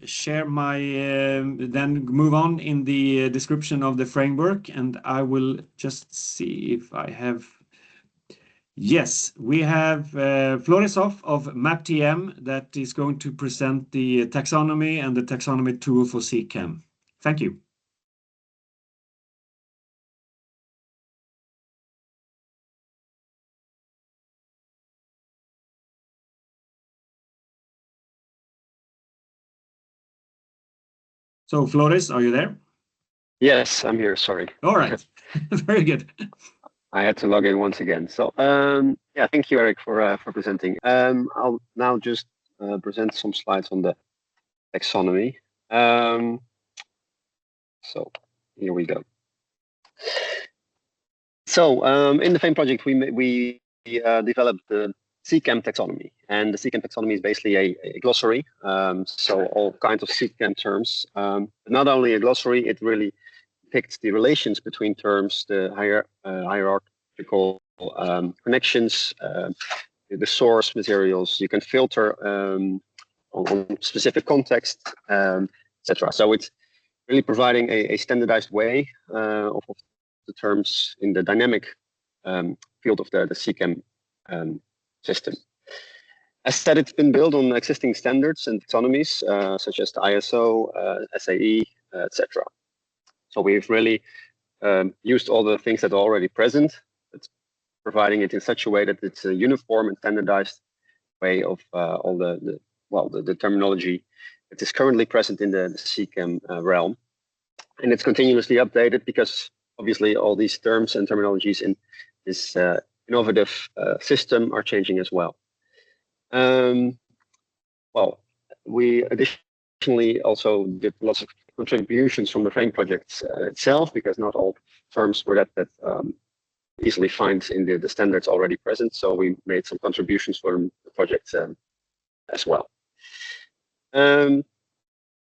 share then move on in the description of the framework, and I will just see if I have. Yes, we have Florisov of MapTM that is going to present the taxonomy and the taxonomy tool for CCAM. Thank you. So Floris, are you there? Yes, I'm here, sorry. All right, very good. I had to log in once again. So yeah, thank you, Eric, for presenting. I'll now just present some slides on the taxonomy. So here we go. So in the FAME project, we developed the CCAM taxonomy, and the CCAM taxonomy is basically a glossary. So all kinds of CCAM terms. Not only a glossary, it really depicts the relations between terms, the hierarchical connections, the source materials. You can filter on specific context, etc. So it's really providing a standardized way of the terms in the dynamic field of the CCAM system. As said, it's been built on existing standards and taxonomies such as the ISO, SAE, etc. So we've really used all the things that are already present. It's providing it in such a way that it's a uniform and standardized way of all the terminology that is currently present in the CCAM realm. And it's continuously updated because obviously all these terms and terminologies in this innovative system are changing as well. Well, we additionally also did lots of contributions from the FAME project itself, because not all terms were that easily find in the standards already present. So we made some contributions from the project as well.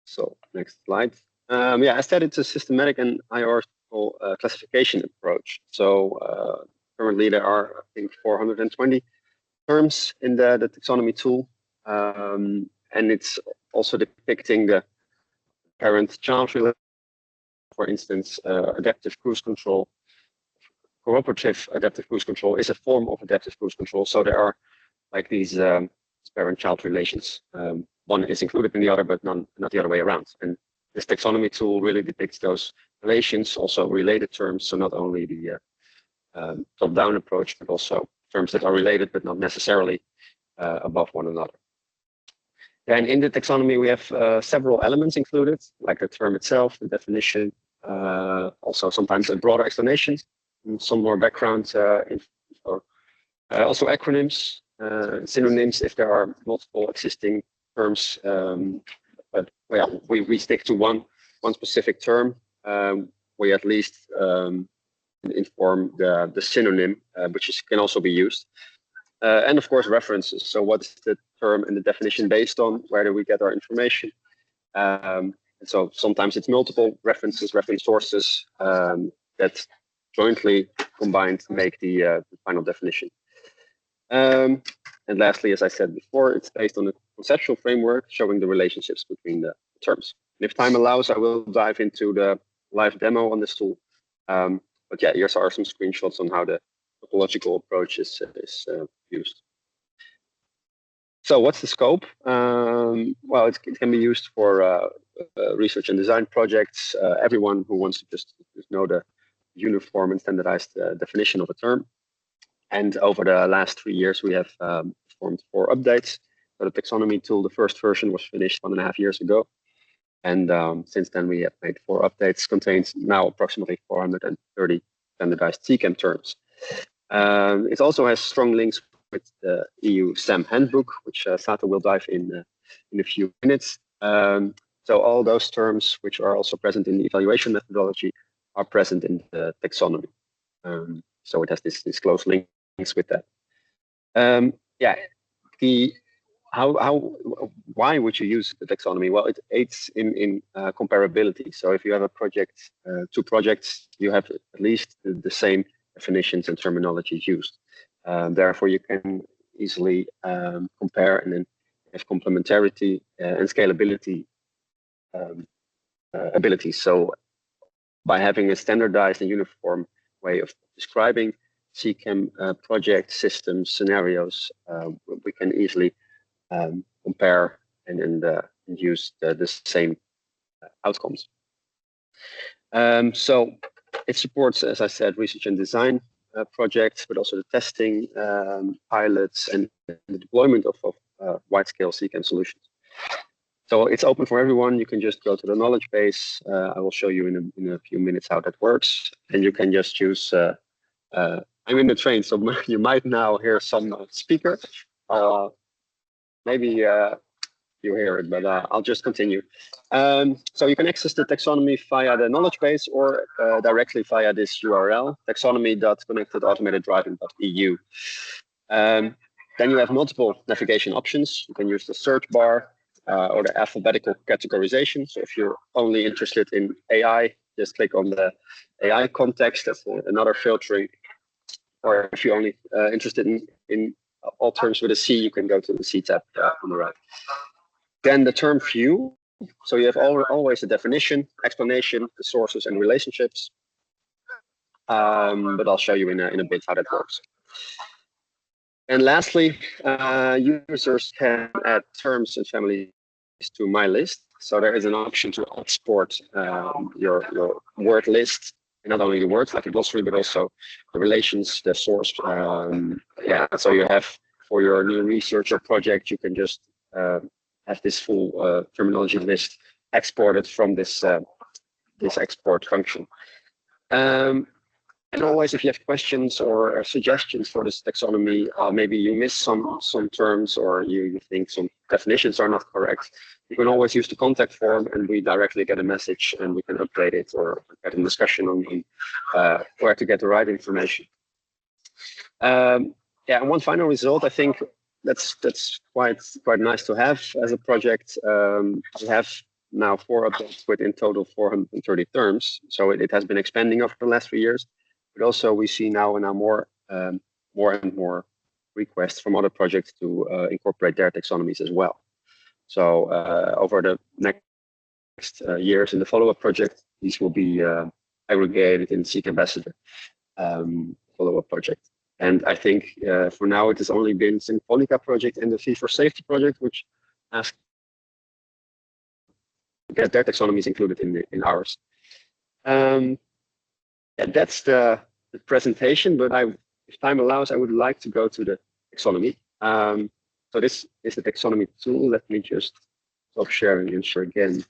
So next slide. Yeah, I said it's a systematic and hierarchical classification approach. So currently there are, I think, 420 terms in the taxonomy tool. And it's also depicting the parent-child relationship. For instance, adaptive cruise control, cooperative adaptive cruise control is a form of adaptive cruise control. So there are like these parent-child relations. One is included in the other, but not the other way around. And this taxonomy tool really depicts those relations, also related terms. So not only the top-down approach, but also terms that are related, but not necessarily above one another. And in the taxonomy, we have several elements included, like the term itself, the definition, also sometimes a broader explanation, and some more background info. Also acronyms, synonyms if there are multiple existing terms. But well, we stick to one specific term. We at least inform the synonym, which can also be used. And of course, references. So what's the term and the definition based on? Where do we get our information? And so sometimes it's multiple references, reference sources that jointly combined make the final definition. And lastly, as I said before, it's based on a conceptual framework showing the relationships between the terms. And if time allows, I will dive into the live demo on this tool. But yeah, here are some screenshots on how the topological approach is used. So what's the scope? Well, it can be used for research and design projects. Everyone who wants to just know the uniform and standardized definition of a term. And over the last 3 years, we have performed 4 updates. So the taxonomy tool, the first version was finished 1.5 years ago. And since then, we have made 4 updates, contains now approximately 430 standardized CCAM terms. It also has strong links with the EU SAM handbook, which Sato will dive in a few minutes. So all those terms, which are also present in the evaluation methodology, are present in the taxonomy. So it has this close links with that. Yeah, why would you use the taxonomy? Well, it aids in comparability. So if you have a project, 2 projects, you have at least the same definitions and terminology used. Therefore, you can easily compare and then have complementarity and scalability abilities. So by having a standardized and uniform way of describing CCAM project systems, scenarios, we can easily compare and use the same outcomes. So it supports, as I said, research and design projects, but also the testing, pilots, and the deployment of wide-scale CCAM solutions. So it's open for everyone. You can just go to the knowledge base. I will show you in a few minutes how that works. And you can just choose, I'm in the train, so you might now hear some speaker. Maybe you hear it, but I'll just continue. So you can access the taxonomy via the knowledge base or directly via this URL, taxonomy.connectedautomateddriving.eu. Then you have multiple navigation options. You can use the search bar or the alphabetical categorization. So if you're only interested in AI, just click on the AI context. That's another filtering. Or if you're only interested in all terms with a C, you can go to the C tab on the right. Then the term view. So you have always a definition, explanation, the sources and relationships. But I'll show you in a bit how that works. And lastly, users can add terms and families to my list. So there is an option to export your word list, and not only the words like a glossary, but also the relations, the source. Yeah, so you have for your new research or project, you can just have this full terminology list exported from this export function. And always, if you have questions or suggestions for this taxonomy, maybe you miss some terms or you think some definitions are not correct, you can always use the contact form and we directly get a message and we can update it or get a discussion on where to get the right information. Yeah, and one final result, I think that's quite nice to have as a project. We have now 4 updates with in total 430 terms, so it has been expanding over the last 3 years. But also we see now more and more requests from other projects to incorporate their taxonomies as well. So over the next years in the follow-up project, these will be aggregated in CCAM Ambassador follow-up project. And I think for now it has only been Symphonica project and the Fee for Safety project, which ask to get their taxonomies included in ours. And that's the presentation, but if time allows, I would like to go to the taxonomy. So this is the taxonomy tool. Let me just stop sharing and share again.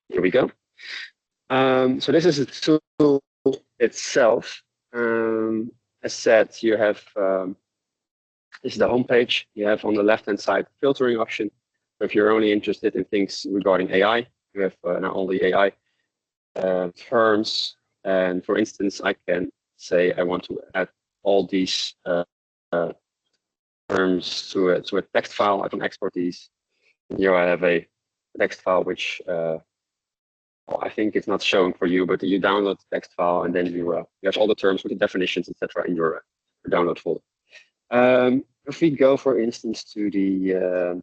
Here we go. So this is a tool itself. As said, you have this is the home page. You have on the left-hand side filtering option. So if you're only interested in things regarding AI, you have now only AI terms. And for instance, I can say I want to add all these terms to a text file. I can export these. Here I have a text file which well, I think it's not showing for you, but you download the text file and then you have all the terms with the definitions, etc., in your download folder. If we go, for instance, to the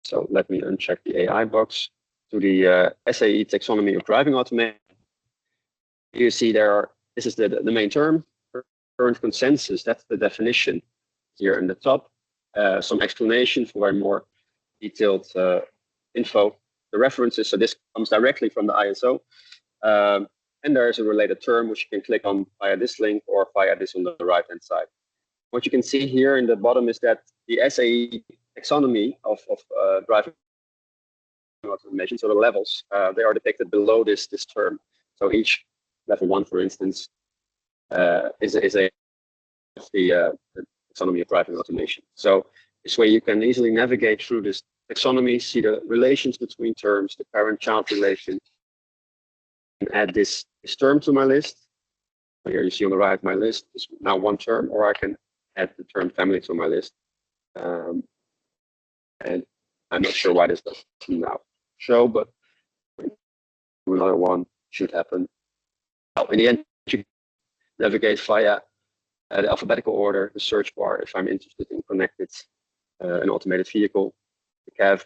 so let me uncheck the AI box, to the SAE taxonomy of driving automation. You see this is the main term, current consensus, that's the definition here in the top. Some explanation for more detailed info, the references, so this comes directly from the ISO. And there is a related term which you can click on via this link or via this on the right-hand side. What you can see here in the bottom is that the SAE taxonomy of driving automation, so the levels, they are depicted below this term. So each level 1, for instance, is the taxonomy of driving automation. So this way you can easily navigate through this taxonomy, see the relations between terms, the parent-child relation, and add this term to my list. Here you see on the right, my list is now one term, or I can add the term family to my list. And I'm not sure why this doesn't now show, but another one should happen. Well, in the end, you navigate via the alphabetical order, the search bar, if I'm interested in connected, an automated vehicle, the CAV.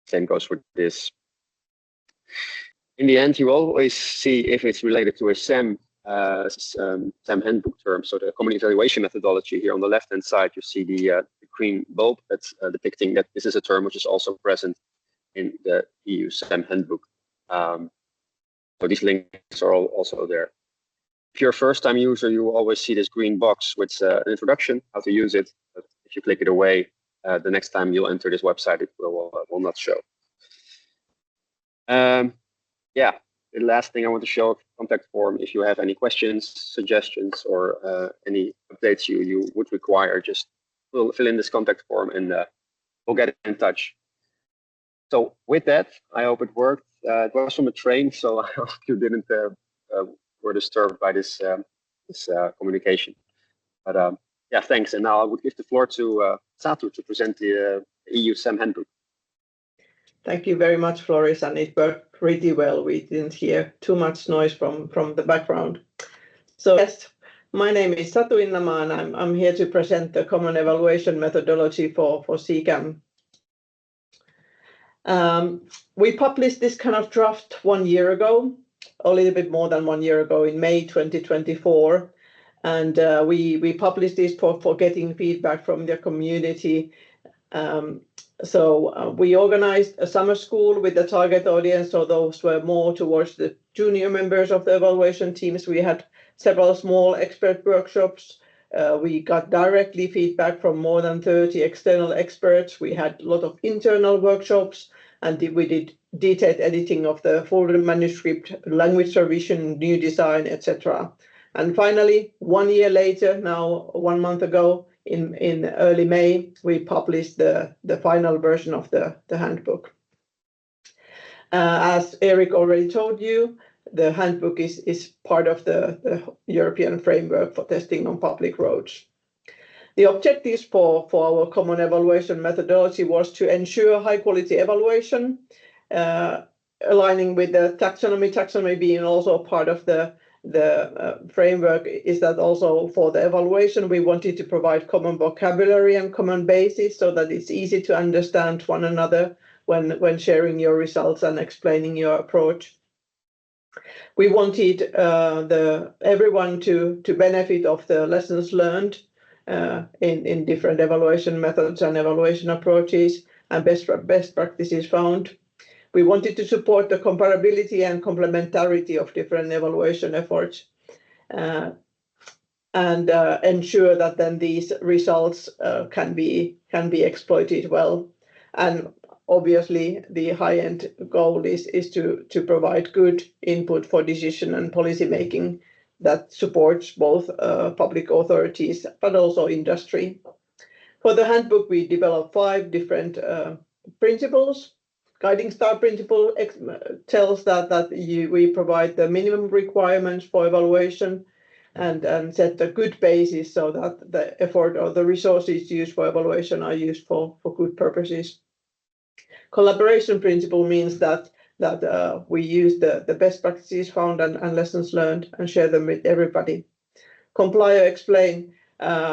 Same goes for this. In the end, you always see if it's related to a SAM handbook term. So the common evaluation methodology here on the left-hand side, you see the green bulb that's depicting that this is a term which is also present in the EU SAM handbook. So these links are also there. If you're a first-time user, you will always see this green box with an introduction, how to use it. But if you click it away, the next time you'll enter this website, it will not show. Yeah, the last thing I want to show, contact form. If you have any questions, suggestions, or any updates you would require, just fill in this contact form and we'll get in touch. So with that, I hope it worked. It was from a train, so I hope you didn't were disturbed by this communication. But yeah, thanks. And now I would give the floor to Satu to present the EU SAM handbook. Thank you very much, Floris, and it worked pretty well. We didn't hear too much noise from the background. So yes, my name is Satu Innamaa, and I'm here to present the common evaluation methodology for CCAM. We published this kind of draft 1 year ago, a little bit more than 1 year ago, in May 2024. And we published this for getting feedback from the community. So we organized a summer school with the target audience, so those were more towards the junior members of the evaluation teams. We had several small expert workshops. We got directly feedback from more than 30 external experts. We had a lot of internal workshops, and we did detailed editing of the full manuscript, language revision, new design, etc. And finally, 1 year later, now 1 month ago, in early May, we published the final version of the handbook. As Eric already told you, the handbook is part of the European framework for testing on public roads. The objectives for our common evaluation methodology was to ensure high quality evaluation, aligning with the taxonomy being also part of the framework, is that also for the evaluation we wanted to provide common vocabulary and common basis so that it's easy to understand one another when sharing your results and explaining your approach. We wanted everyone to benefit of the lessons learned in different evaluation methods and evaluation approaches and best practices found. We wanted to support the comparability and complementarity of different evaluation efforts. and ensure that then these results can be exploited well. And obviously, the high-end goal is to provide good input for decision and policy making that supports both public authorities but also industry. For the handbook, we developed 5 different principles. Guiding star principle tells that we provide the minimum requirements for evaluation and set a good basis so that the effort or the resources used for evaluation are used for good purposes. Collaboration principle means that we use the best practices found and lessons learned and share them with everybody. Comply or explain.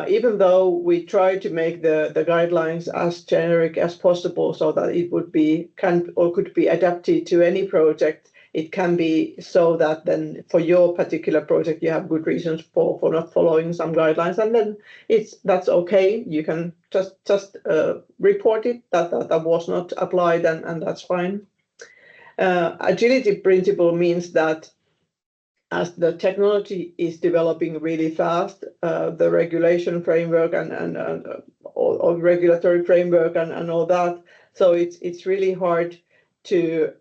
Even though we try to make the guidelines as generic as possible so that it would be could be adapted to any project, it can be so that then for your particular project you have good reasons for not following some guidelines, and then that's okay. You can just report it that was not applied, and that's fine. Agility principle means that as the technology is developing really fast, the regulation framework or regulatory framework and all that, so it's really hard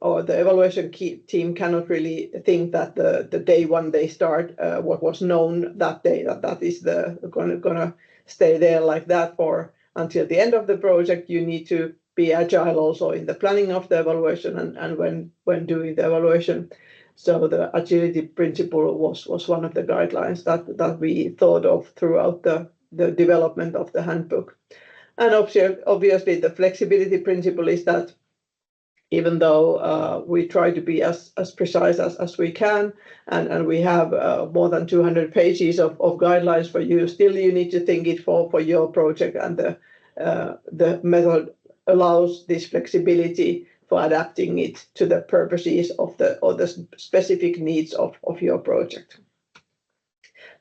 or the evaluation team cannot really think that the day one they start what was known that day that is gonna stay there like that for until the end of the project. You need to be agile also in the planning of the evaluation and when doing the evaluation. So the agility principle was one of the guidelines that we thought of throughout the development of the handbook. And obviously the flexibility principle is that even though we try to be as precise as we can, and we have more than 200 pages of guidelines for you, still you need to think it for your project, and the method allows this flexibility for adapting it to the purposes of the specific needs of your project.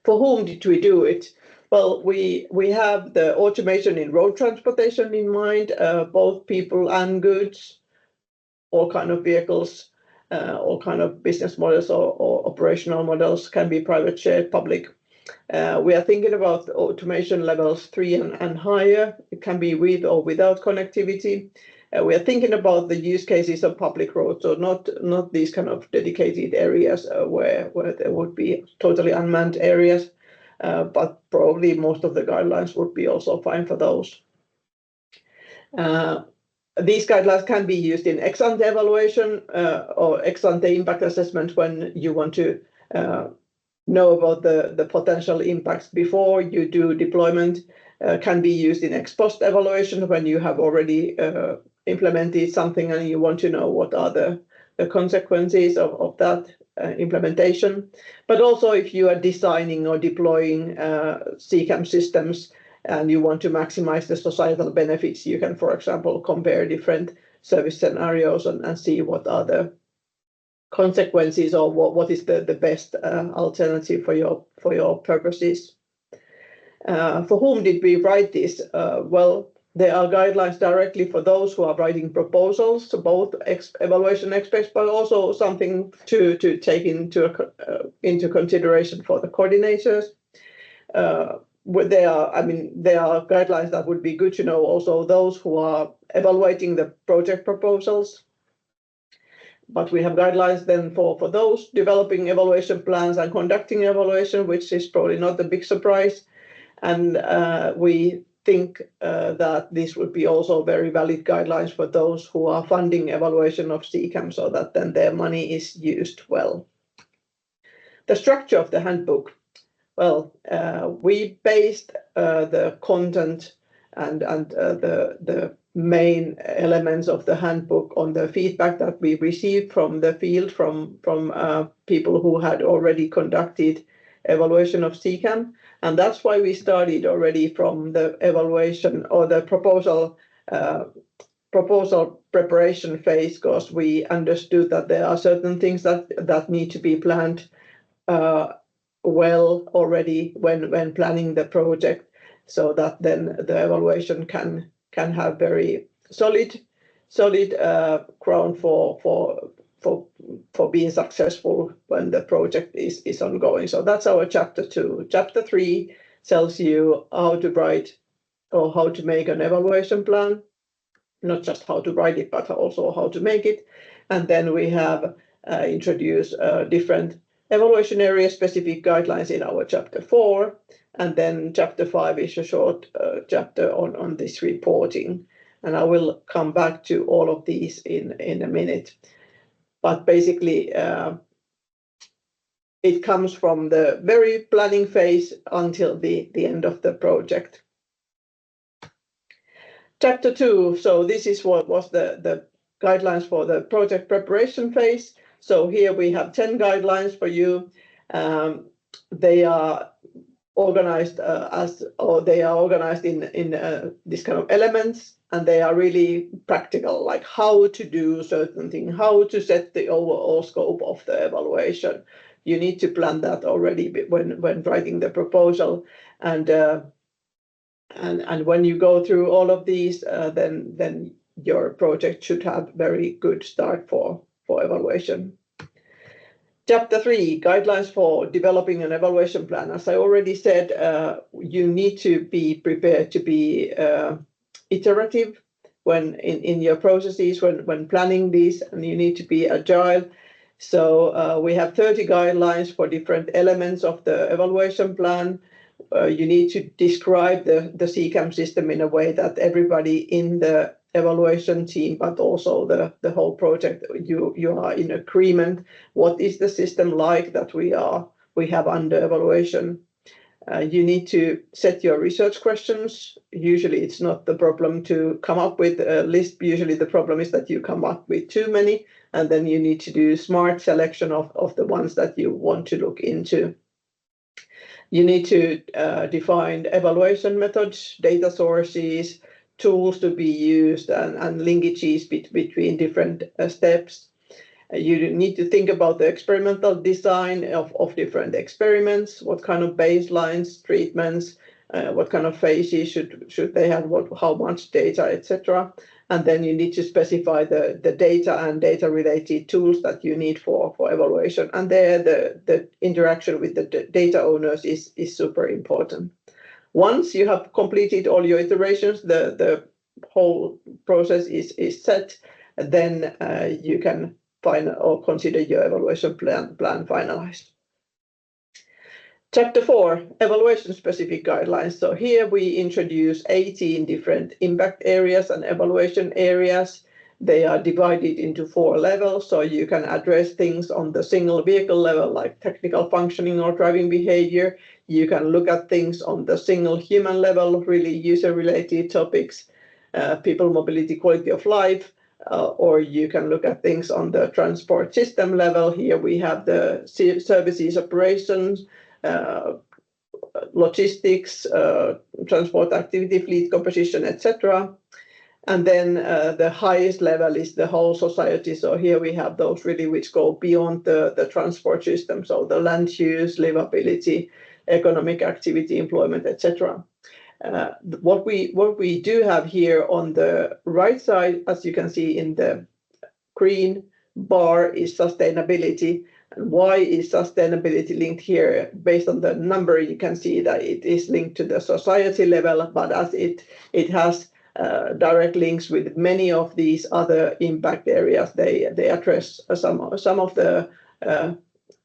For whom did we do it? Well, we have the automation in road transportation in mind, both people and goods, all kind of vehicles, all kind of business models or operational models, can be private, shared, public. We are thinking about automation levels 3 and higher. It can be with or without connectivity. We are thinking about the use cases of public roads, so not these kind of dedicated areas where there would be totally unmanned areas, but probably most of the guidelines would be also fine for those. These guidelines can be used in ex-ante evaluation or ex-ante impact assessment when you want to know about the potential impacts before you do deployment. Can be used in ex-post evaluation when you have already implemented something and you want to know what are the consequences of that implementation. But also if you are designing or deploying CCAM systems and you want to maximize the societal benefits, you can, for example, compare different service scenarios and see what are the consequences or what is the best alternative for your purposes. For whom did we write this? Well, there are guidelines directly for those who are writing proposals, so both evaluation experts, but also something to take into consideration for the coordinators. There are guidelines that would be good to know also those who are evaluating the project proposals. But we have guidelines then for those developing evaluation plans and conducting evaluation, which is probably not a big surprise. And we think that this would be also very valid guidelines for those who are funding evaluation of CCAM, so that then their money is used well. The structure of the handbook. Well, we based the content and the main elements of the handbook on the feedback that we received from the field, from people who had already conducted evaluation of CCAM. And that's why we started already from the evaluation or the proposal preparation phase, because we understood that there are certain things that need to be planned well already when planning the project, so that then the evaluation can have very solid ground for for being successful when the project is ongoing. So that's our chapter 2. Chapter 3 tells you how to write or how to make an evaluation plan, not just how to write it, but also how to make it. And then we have introduced different evaluation area specific guidelines in our chapter 4. And then chapter 5 is a short chapter on this reporting. And I will come back to all of these in a minute. But basically, it comes from the very planning phase until the end of the project. Chapter 2, so this is what was the guidelines for the project preparation phase. So here we have 10 guidelines for you. They are organized in this kind of elements, and they are really practical, like how to do certain things, how to set the overall scope of the evaluation. You need to plan that already when writing the proposal, and when you go through all of these, then your project should have very good start for evaluation. Chapter 3, guidelines for developing an evaluation plan. As I already said, you need to be prepared to be iterative when in your processes, when planning these, and you need to be agile. So we have 30 guidelines for different elements of the evaluation plan. You need to describe the CCAM system in a way that everybody in the evaluation team, but also the whole project, you are in agreement. What is the system like that we have under evaluation? You need to set your research questions. Usually it's not the problem to come up with a list. Usually the problem is that you come up with too many, and then you need to do smart selection of the ones that you want to look into. You need to define evaluation methods, data sources, tools to be used, and linkages between different steps. You need to think about the experimental design of different experiments, what kind of baselines, treatments, what kind of phases should they have, how much data, etc. And then you need to specify the data and data-related tools that you need for evaluation. And there, the interaction with the data owners is super important. Once you have completed all your iterations, the whole process is set, then you can consider your evaluation plan finalized. Chapter 4, evaluation specific guidelines. So here we introduce 18 different impact areas and evaluation areas. They are divided into 4 levels, so you can address things on the single vehicle level, like technical functioning or driving behavior. You can look at things on the single human level, really user-related topics, people mobility, quality of life, or you can look at things on the transport system level. Here we have the services operations, logistics, transport activity, fleet composition, etc. And then the highest level is the whole society. So here we have those really which go beyond the transport system. So the land use, livability, economic activity, employment, etc. What we do have here on the right side, as you can see in the green bar, is sustainability. And why is sustainability linked here? Based on the number, you can see that it is linked to the society level, but as it has direct links with many of these other impact areas, they address some of the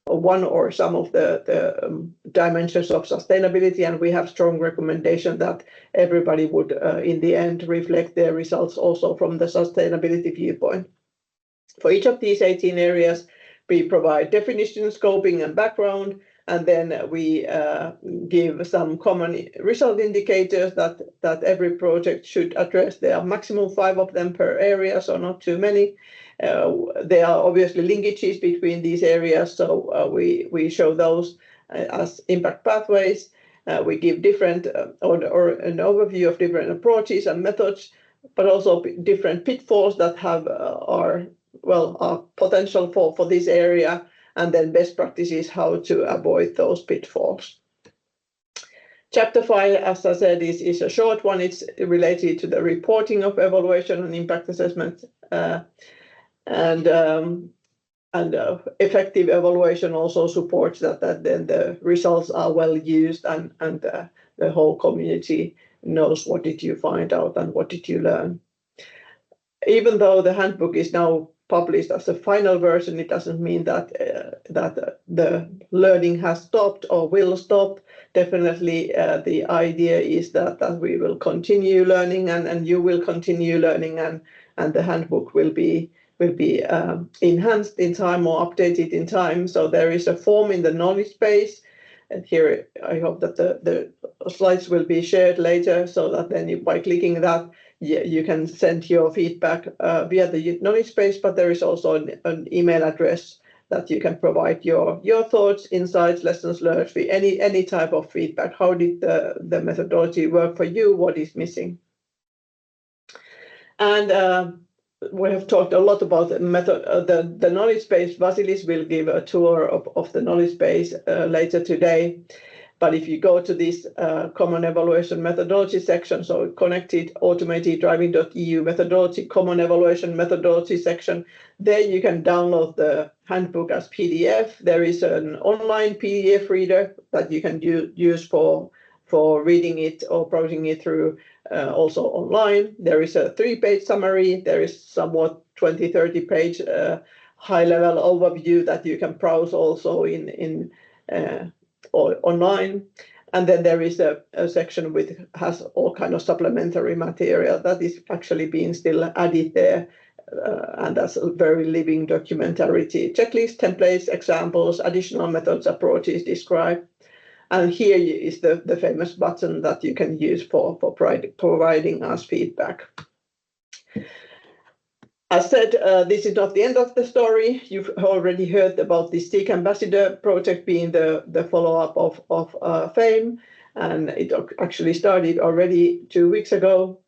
one or some of the dimensions of sustainability, and we have strong recommendation that everybody would in the end reflect their results also from the sustainability viewpoint. For each of these 18 areas, we provide definition, scoping, and background, and then we give some common result indicators that every project should address. There are maximum 5 of them per area, so not too many. There are obviously linkages between these areas, so we show those as impact pathways. We give different or an overview of different approaches and methods, but also different pitfalls that are potential for this area, and then best practices how to avoid those pitfalls. Chapter 5, as I said, is a short one. It's related to the reporting of evaluation and impact assessment. effective evaluation also supports that then the results are well used and the whole community knows what did you find out and what did you learn. Even though the handbook is now published as a final version, it doesn't mean that the learning has stopped or will stop. Definitely, the idea is that we will continue learning and you will continue learning and the handbook will be enhanced in time or updated in time. So there is a form in the knowledge base. And here, I hope that the slides will be shared later so that then by clicking that, you can send your feedback via the knowledge base, but there is also an email address that you can provide your thoughts, insights, lessons learned, any type of feedback. How did the methodology work for you? What is missing? And we have talked a lot about the method, the knowledge base. Vasilis will give a tour of the knowledge base later today. But if you go to this common evaluation methodology section, so connected automated driving.eu methodology, common evaluation methodology section, there you can download the handbook as PDF. There is an online PDF reader that you can use for reading it or browsing it through also online. There is a 3-page summary. There is somewhat 20-30 page high-level overview that you can browse also in or online, and then there is a section which has all kind of supplementary material that is actually being still added there, and that's a very living documentarity. Checklist, templates, examples, additional methods, approaches described, and here is the famous button that you can use for providing us feedback. As said, this is not the end of the story. You've already heard about the STEAK Ambassador project being the follow-up of FAME, and it actually started already 2 weeks ago.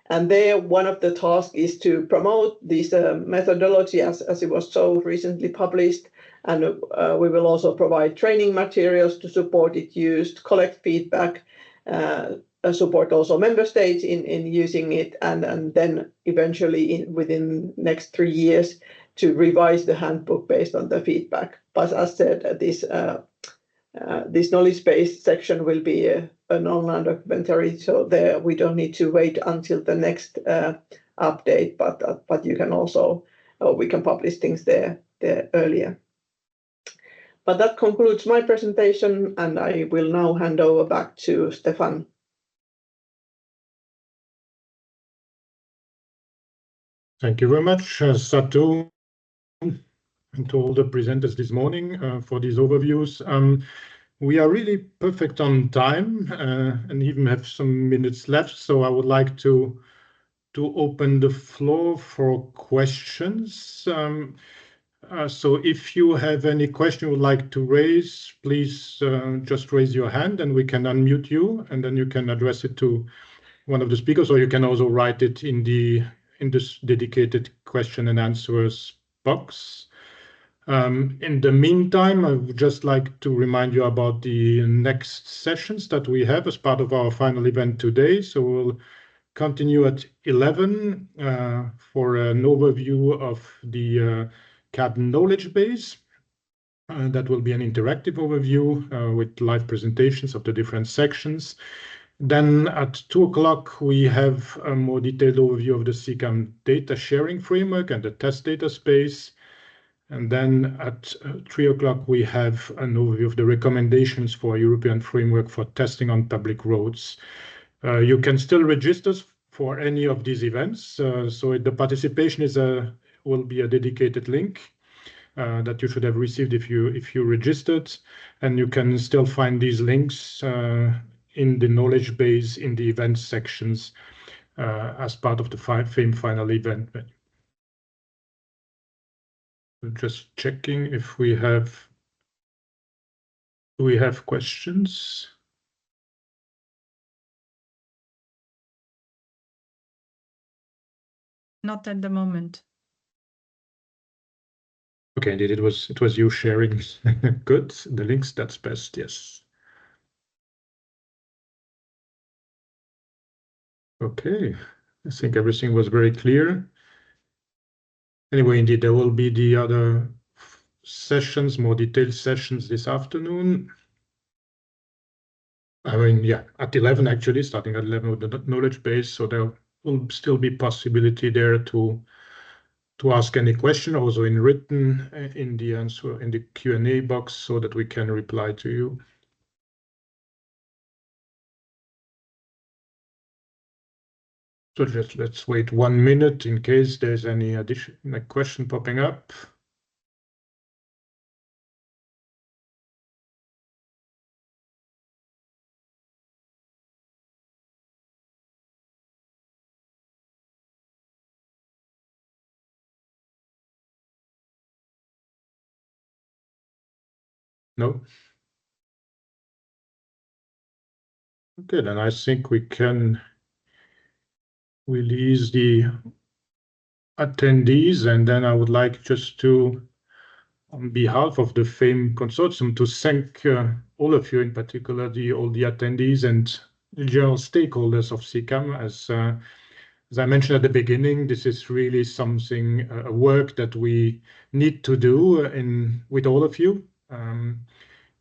And there, one of the tasks is to promote this methodology as it was so recently published, and we will also provide training materials to support it used, collect feedback, support also member states in using it, and then eventually within next 3 years to revise the handbook based on the feedback. But as said, this knowledge base section will be an online documentary, so there we don't need to wait until the next update, but you can also we can publish things there earlier. But that concludes my presentation, and I will now hand over back to Stefan. Thank you very much, Satu, and to all the presenters this morning for these overviews. We are really perfect on time and even have some minutes left, so I would like to open the floor for questions. So if you have any question you would like to raise, please just raise your hand and we can unmute you, and then you can address it to one of the speakers, or you can also write it in this dedicated question and answers box. In the meantime, I would just like to remind you about the next sessions that we have as part of our final event today. So we'll continue at 11 for an overview of the CAD Knowledge Base. That will be an interactive overview with live presentations of the different sections. Then at 2 o'clock, we have a more detailed overview of the CCAM data sharing framework and the test data space. And then at 3 o'clock, we have an overview of the recommendations for a European framework for testing on public roads. You can still register for any of these events. So the participation will be a dedicated link that you should have received if you registered. And you can still find these links in the knowledge base in the events sections as part of the FAME final event. Just checking if we have questions. Not at the moment. Okay, indeed, it was you sharing. Good. The links, that's best. Yes. Okay, I think everything was very clear. Anyway, indeed, there will be the other sessions, more detailed sessions this afternoon. I mean, yeah, at 11 actually, starting at 11 with the knowledge base. So there will still be possibility there to ask any question, also in written, in the answer in the Q&A box, so that we can reply to you. So just let's wait 1 minute in case there's any additional question popping up. No? Okay, then I think we can release the attendees, and then I would like just to, on behalf of the FAME consortium, to thank all of you, in particular all the attendees and the general stakeholders of CCAM. As I mentioned at the beginning, this is really something, a work that we need to do with all of you.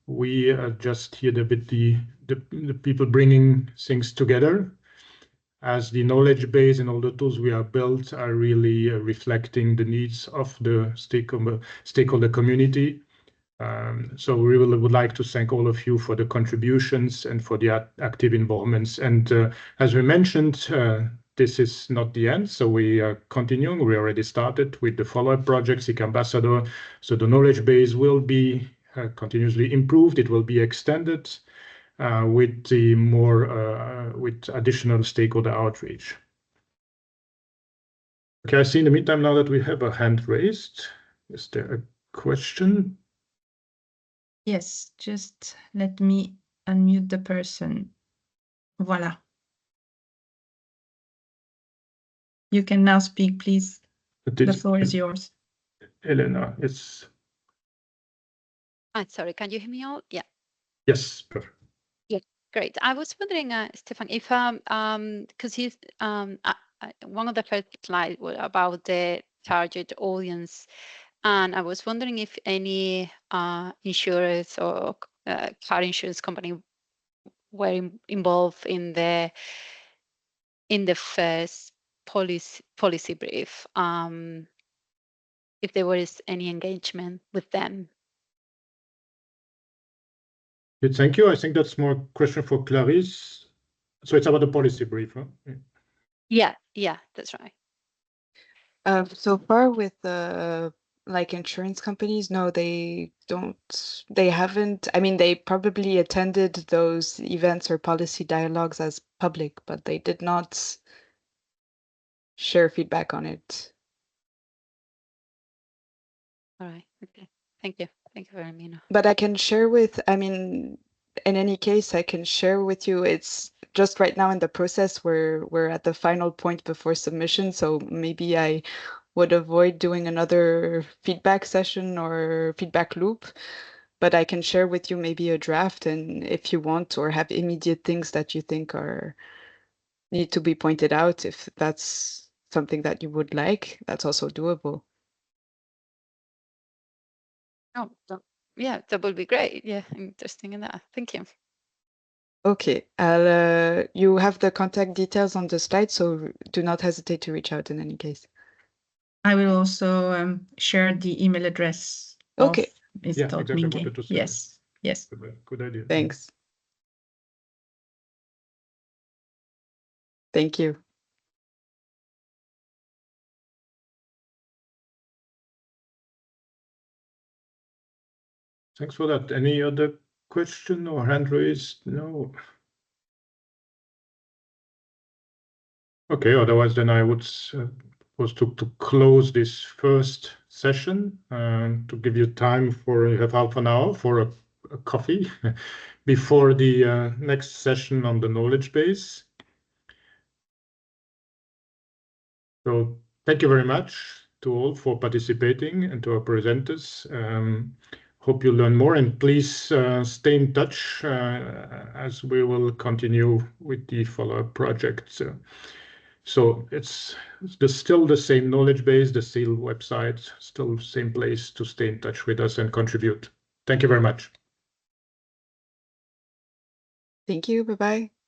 We are just here the people bringing things together, as the knowledge base and all the tools we have built are really reflecting the needs of the stakeholder community. So we would like to thank all of you for the contributions and for the active involvements. And as we mentioned, this is not the end, so we are continuing. We already started with the follow-up project, CCAM Ambassador. So the knowledge base will be continuously improved. It will be extended with additional stakeholder outreach. Okay, I see in the meantime now that we have a hand raised. Is there a question? Yes, just let me unmute the person. Voila. You can now speak, please. The floor is yours. Elena, it's... Sorry, can you hear me all? Yeah. Yes, perfect. Yeah, great. I was wondering, Stefan, if because he's one of the first slides was about the target audience, and I was wondering if any insurers or car insurance company were involved in the first policy brief. If there was any engagement with them. Thank you. I think that's more question for Clarisse. So it's about the policy brief, huh? Yeah, that's right. So far with like insurance companies, no, they don't. They haven't. I mean, they probably attended those events or policy dialogues as public, but they did not share feedback on it. All right. Okay. Thank you. Thank you very much. But I can share with, I mean, in any case, I can share with you, it's just right now in the process where we're at the final point before submission. So maybe I would avoid doing another feedback session or feedback loop, but I can share with you maybe a draft, and if you want or have immediate things that you think need to be pointed out, if that's something that you would like, that's also doable. Oh, yeah, that would be great. Yeah, interesting in that. Thank you. Okay, you have the contact details on the slide, so do not hesitate to reach out in any case. I will also share the email address. Okay. Of yeah, exactly. Wanted to say yes. Yes. Good idea. Thanks. Thank you. Thanks for that. Any other question or hand raised? No. Okay, otherwise then I would propose to close this first session to give you time for, you have half an hour for a coffee before the next session on the knowledge base. So thank you very much to all for participating and to our presenters. Hope you learn more, and please stay in touch as we will continue with the follow-up project. So it's still the same knowledge base, the still website, still same place to stay in touch with us and contribute. Thank you very much. Thank you. Bye-bye.